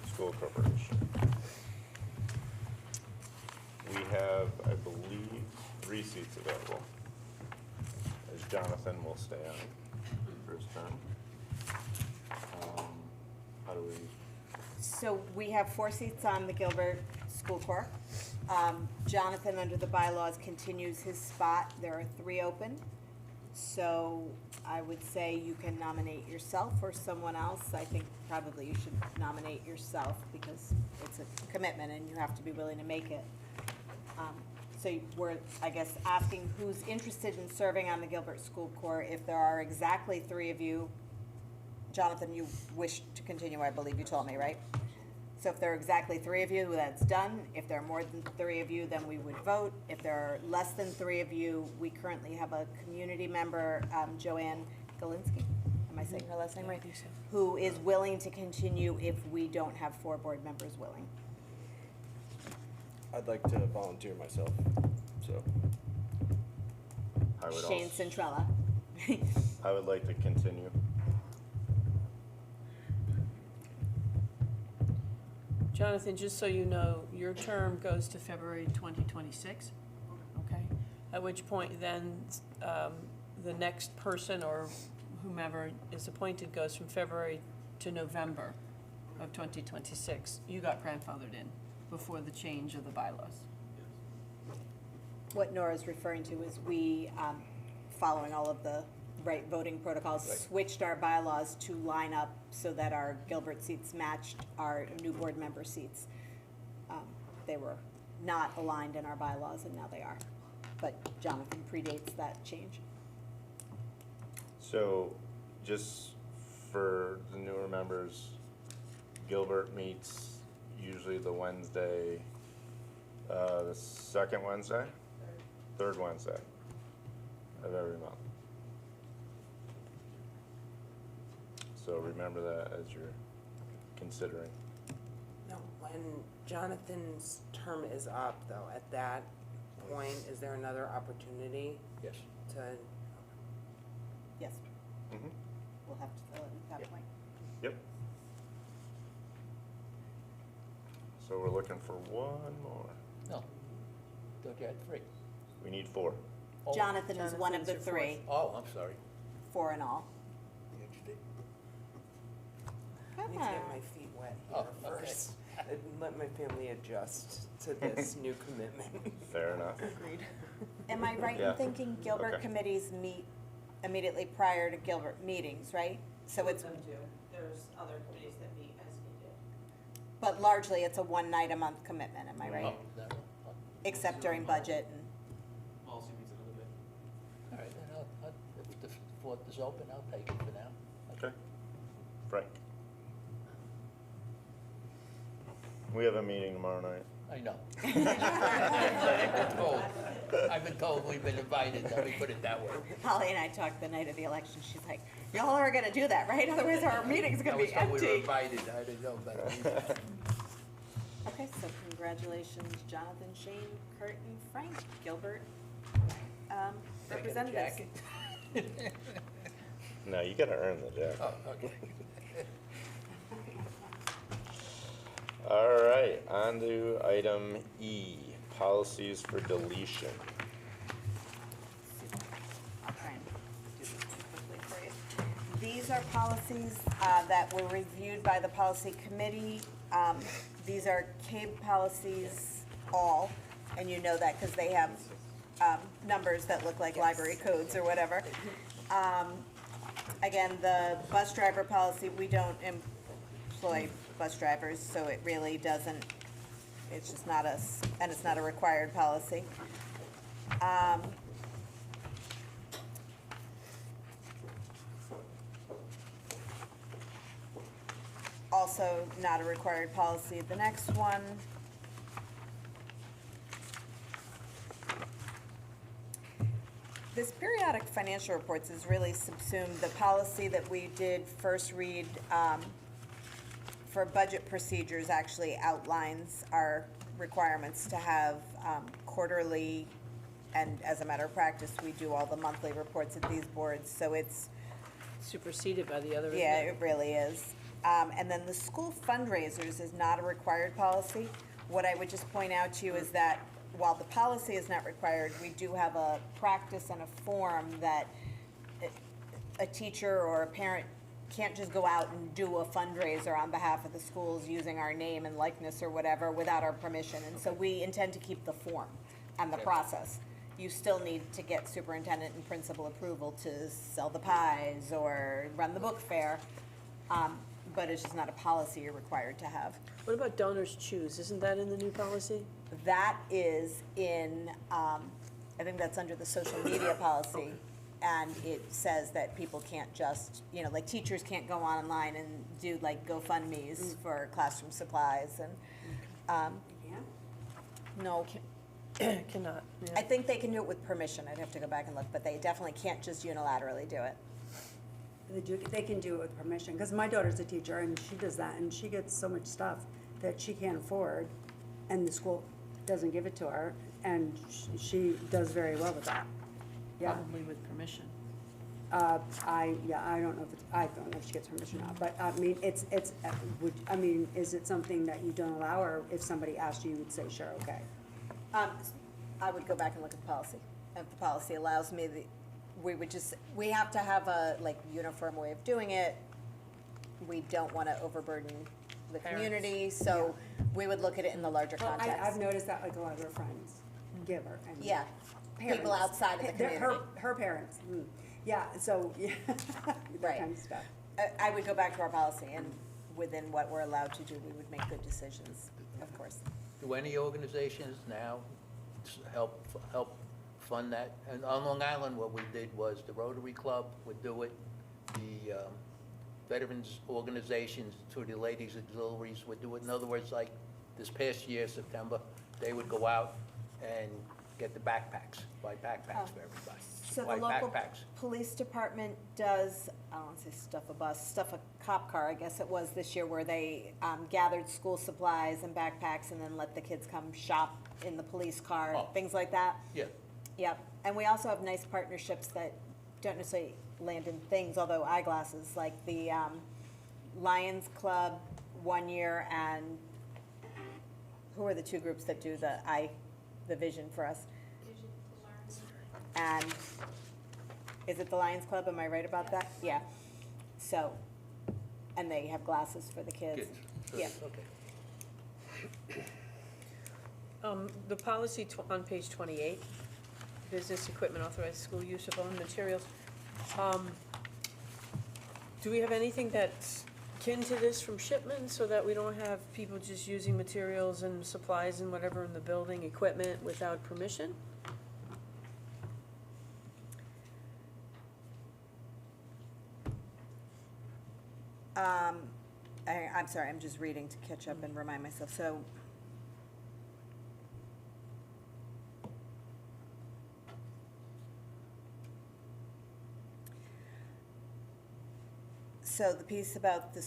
School Corporation. We have, I believe, 3 seats available, as Jonathan will stay on for his term. How do we, So we have 4 seats on the Gilbert School Corps. Jonathan, under the bylaws, continues his spot. There are 3 open. So I would say you can nominate yourself or someone else. I think probably you should nominate yourself because it's a commitment and you have to be willing to make it. So we're, I guess, asking who's interested in serving on the Gilbert School Corps. If there are exactly 3 of you, Jonathan, you wish to continue, I believe you told me, right? So if there are exactly 3 of you, that's done. If there are more than 3 of you, then we would vote. If there are less than 3 of you, we currently have a community member, Joanne Galinsky, am I saying her last name right? I think so. Who is willing to continue if we don't have 4 board members willing. I'd like to volunteer myself, so. I would Shane also, Centrella. I would like to continue. Jonathan, just so you know, your term goes to February 2026, okay? At which point then, the next person or whomever is appointed goes from February to November of 2026. You got grandfathered in before the change of the bylaws. What Nora's referring to is we, following all of the right voting protocols, Right. switched our bylaws to line up so that our Gilbert seats matched our new board member seats. They were not aligned in our bylaws, and now they are. But Jonathan predates that change. So, just for the newer members, Gilbert meets usually the Wednesday, the second Wednesday? Third Wednesday of every month. So remember that as you're considering. No, when Jonathan's term is up, though, at that point, is there another opportunity Yes. to, Yes, Mm-hmm. we'll have to fill it at that Yep. point. Yep. So we're looking for one more. No. Thought you had 3. We need 4. Oh, Jonathan is one of the Jonathan's your 3, Oh, I'm sorry. 4 in all. I need to get my feet wet Oh, here okay. first. And let my family adjust to this new commitment. Fair enough. Agreed. Am I right Yeah. in thinking Gilbert Okay. committees meet immediately prior to Gilbert meetings, right? So it's, Them too. There's other committees that meet as needed. but largely it's a one night a month commitment, am I Oh, right? is that right? Oh, Except during budget and, Policy meets a little bit. all right, then if the fourth is open, I'll take it for now. Okay. Frank? We have a meeting tomorrow night. I know. I've been told we've been invited, let me put it that way. Holly and I talked the night of the election, she's like, y'all are gonna do that, right? Otherwise our meeting's I gonna was be told we were empty. invited, I didn't know about it. Okay, so congratulations, Jonathan, Shane, Kurt, and Frank, Gilbert, representatives. Jacket. No, you gotta earn the jacket. Oh, okay. All right, on to item E, policies for deletion. I'll try and do this quickly for you. These are policies that were reviewed by the policy committee. These are CABE policies all, and you know that because they have numbers that look like library codes or whatever. Again, the bus driver policy, we don't employ bus drivers, so it really doesn't, it's just not us, and it's not a required policy. Also not a required policy. The next one. This periodic financial reports is really subsumed. The policy that we did first read for budget procedures actually outlines our requirements to have quarterly, and as a matter of practice, we do all the monthly reports at these boards, so it's, Superseded by the other, isn't yeah, it? it really is. And then the school fundraisers is not a required policy. What I would just point out to you is that while the policy is not required, we do have a practice and a form that a teacher or a parent can't just go out and do a fundraiser on behalf of the schools using our name and likeness or whatever without our permission. And so we intend to keep the form and the process. You still need to get superintendent and principal approval to sell the pies or run the book fair. But it's just not a policy you're required to have. What about donors choose? Isn't that in the new policy? That is in, I think that's under the social media policy. And it says that people can't just, you know, like teachers can't go online and do like GoFundMes for classroom supplies and, no, Cannot, I yeah. think they can do it with permission. I'd have to go back and look, but they definitely can't just unilaterally do it. They can do it with permission, because my daughter's a teacher and she does that, and she gets so much stuff that she can't afford, and the school doesn't give it to her, and she does very well with that. Yeah, Probably with permission. I don't know if she gets permission or not, but I mean, is it something that you don't allow, or if somebody asked you, you would say, sure, okay? I would go back and look at the policy. If the policy allows me, we have to have a, like, uniform way of doing it. We don't want to overburden the community, so we would look at it in the larger Well, context. I've noticed that, like, a lot of her friends give her. and Yeah, people parents. outside of the community. Her parents, yeah, so, yeah, that Right. kind of stuff. I would go back to our policy, and within what we're allowed to do, we would make good decisions, of course. Do any organizations now help fund that? And on Long Island, what we did was the Rotary Club would do it, the veterans organizations through the ladies auxiliaries would do it. In other words, like this past year, September, they would go out and get the backpacks, buy backpacks for everybody. So the Buy local backpacks. police department does, I don't want to say stuff a bus, stuff a cop car, I guess it was this year, where they gathered school supplies and backpacks and then let the kids come shop in the police car, Oh. things like that. Yeah. Yep, and we also have nice partnerships that don't necessarily land in things, although eyeglasses, like the Lions Club one year, and who are the two groups that do the vision for us? And is it the Lions Club? Am I right about that? Yeah. So, and they have glasses for the kids. Kids. Yeah. Okay. The policy on page 28, business equipment authorized school use of own materials. Do we have anything that's akin to this from Shipman, so that we don't have people just using materials and supplies and whatever in the building, equipment without permission? I'm sorry, I'm just reading to catch up and remind myself, so the piece about the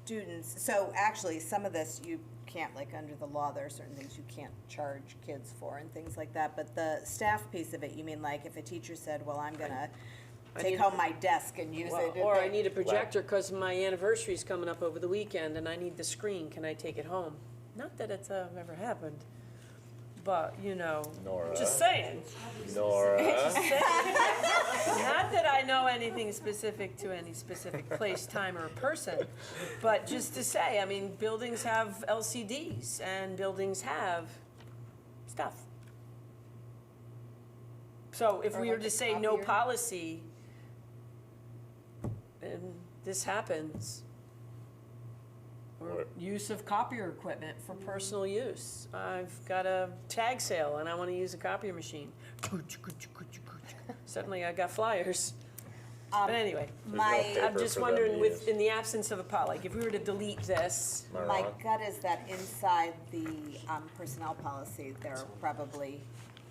students, so actually, some of this you can't, like, under the law, there are certain things you can't charge kids for and things like that, but the staff piece of it, you mean like if a teacher said, well, I'm gonna take home my desk and use it. Or I need a projector because my anniversary's coming up over the weekend and I need the screen, can I take it home? Not that it's ever happened, but, you know, Nora. just saying. Nora. Just saying. Not that I know anything specific to any specific place, time, or person, but just to say, I mean, buildings have LCDs and buildings have stuff. So if Or we were like to a say no copier. policy, and this happens. Or Right. use of copier equipment for personal use. I've got a tag sale and I want to use a copier machine. Suddenly I got flyers. But anyway, no My, paper I'm just for them wondering to with, use. in the absence of a like, if we were to delete this, Am I my wrong? gut is that inside the personnel policy, there are probably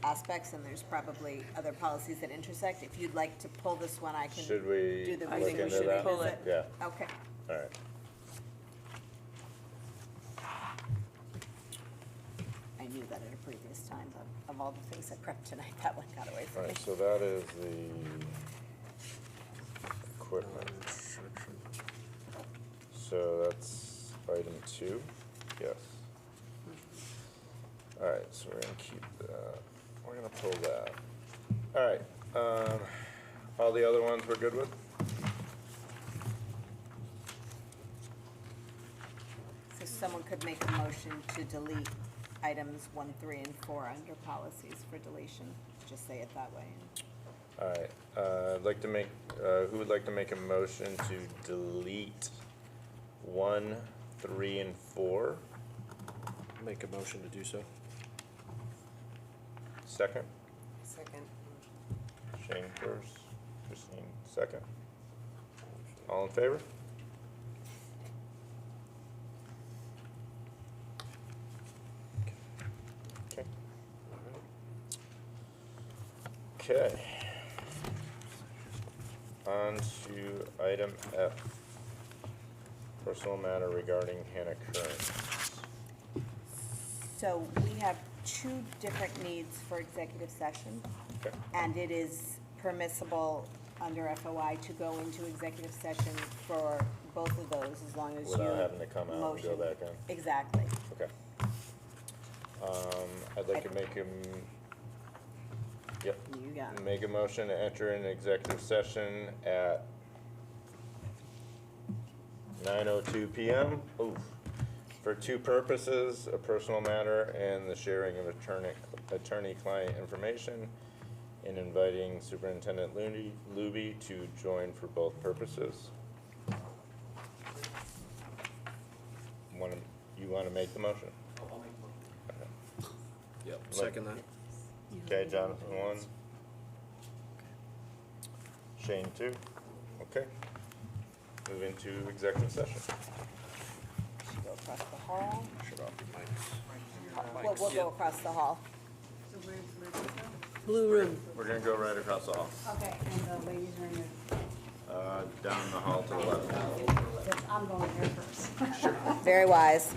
aspects and there's probably other policies that intersect. If you'd like to pull this one, I can Should we do the I look think we into should that? pull revisit. it. Yeah, Okay. all right. I knew that at a previous time, but of all the things I prepped tonight, that one got away All from me. right, so that is the equipment. So that's item 2, yes. All right, so we're gonna keep that, we're gonna pull that. All right, all the other ones we're good with? So someone could make a motion to delete items 1, 3, and 4 under policies for deletion, just say it that way. All right, I'd like to make, who would like to make a motion to delete 1, 3, and 4? Make a motion to do so. Second? Second. Shane first, Christine second. All in favor? Okay. Okay. On to item F. Personal matter regarding Hannah Kearns. So we have 2 different needs for executive session, Okay. and it is permissible under FOI to go into executive session for both of those, as long as you Without having to come out and go motion. back in. Exactly. Okay. I'd like to make yep, You got it. make a motion to enter an executive session at 9:02 PM. Oof. For 2 purposes, a personal matter and the sharing of attorney-client information, and inviting Superintendent Luby to join for both purposes. You wanna make the motion? I'll make a motion. Yep. Second that. Okay, Jonathan, 1. Shane, 2. Okay. Move into executive session. Go across the hall. Shut off your mics. We'll go across the hall. So where's this go? blue room. We're gonna go right across the hall. Okay, and the ladies are in Down the hall to the left. the, I'm going there first. Very wise.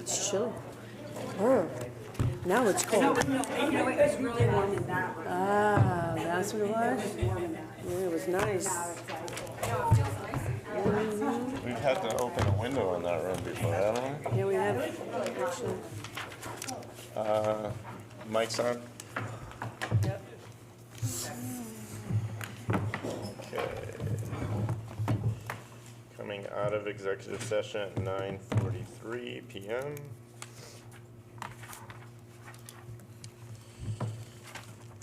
It's chilly. Oh, now it's cold. It was really warm in that room. Ah, that's what it was? Warm in that. Yeah, it was nice. We've had to open a window in that room before, haven't we? Yeah, we have, actually. Mic's on? Yep. Okay. Coming out of executive session at 9:43 PM.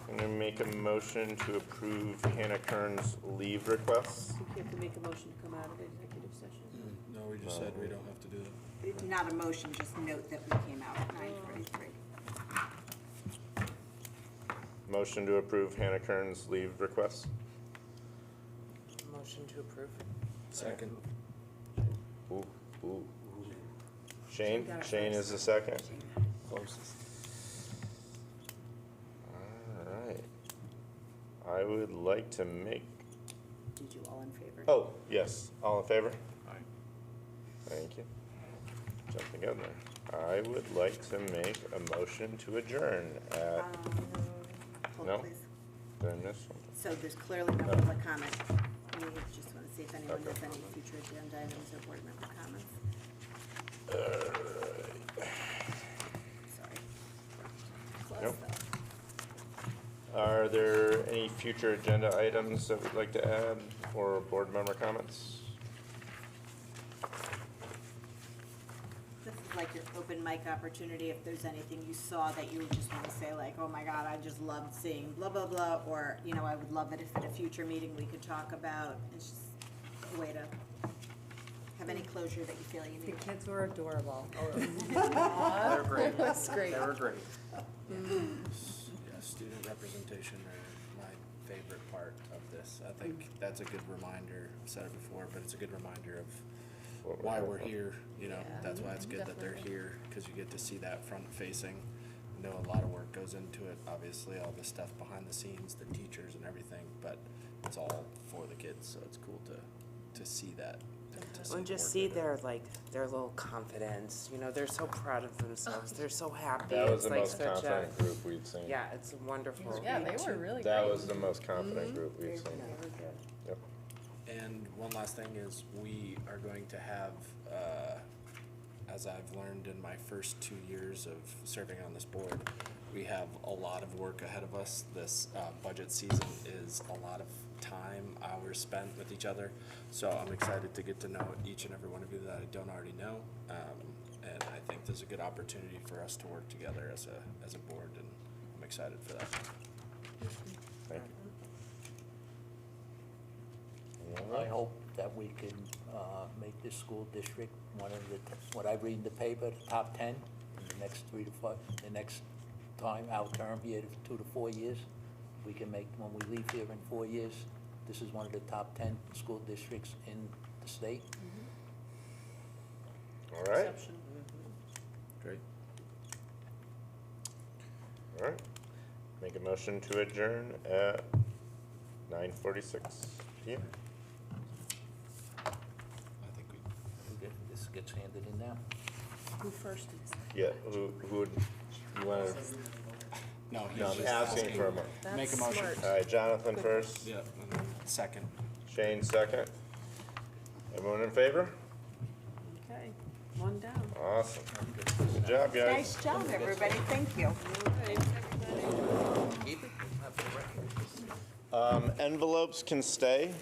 I'm gonna make a motion to approve Hannah Kern's leave requests. You have to make a motion to come out of executive session. No, we just said we don't have to do that. Not a motion, just note that we came out at 9:43. Motion to approve Hannah Kern's leave requests. Motion to approve. Second. Ooh, ooh. Shane got it Shane first. is the second. Closest. All right. I would like to make, Did you all in favor? oh, yes, all in favor? Aye. Thank you. Jumped the gun there. I would like to make a motion to adjourn at, Hold No. please. did I miss something? So there's clearly no public comment. We just want to see if anyone has any future agenda items or board member comments. Sorry. Close Nope. though. Are there any future agenda items that we'd like to add or board member comments? This is like your open mic opportunity, if there's anything you saw that you would just want to say like, oh my God, I just loved seeing blah, blah, blah, or, you know, I would love it if at a future meeting we could talk about. It's just a way to have any closure that you feel you The need. kids were adorable. They're great. That's great. They were great. Yeah, student representation are my favorite part of this. I think that's a good reminder, I've said it before, but it's a good reminder of why we're here, you know, that's why it's good that they're here, because you get to see that front facing. I know a lot of work goes into it, obviously, all the stuff behind the scenes, the teachers and everything, but it's all for the kids, so it's cool to see that. And to And just work see with it. their little confidence, you know, they're so proud of themselves, they're so happy. That was It's the like most such a, confident group we'd seen. yeah, it's wonderful. Yeah, they were really great. That was the most confident group we've seen. Yep. And one last thing is, we are going to have, as I've learned in my first 2 years of serving on this board, we have a lot of work ahead of us. This budget season is a lot of time, hours spent with each other. So I'm excited to get to know each and every one of you that I don't already know. And I think there's a good opportunity for us to work together as a board, and I'm excited for that. Thank you. I hope that we can make this school district one of the, what I read in the paper, the top 10 in the next 3 to 5, the next time, our term here, 2 to 4 years. We can make, when we leave here in 4 years, this is one of the top 10 school districts in the state. All right, Great. all right. Make a motion to adjourn at 9:46 PM. I think This gets handed in now. Who first is? Yeah, who would, you wanna, No, no, I'm asking for a mo. Make a That's motion. smart. All right, Jonathan first, Yeah, and then second. Shane second. Everyone in favor? Okay, one down. Awesome. Good job, guys. Nice job, everybody, thank you. Keep it, have the record. Envelopes can stay.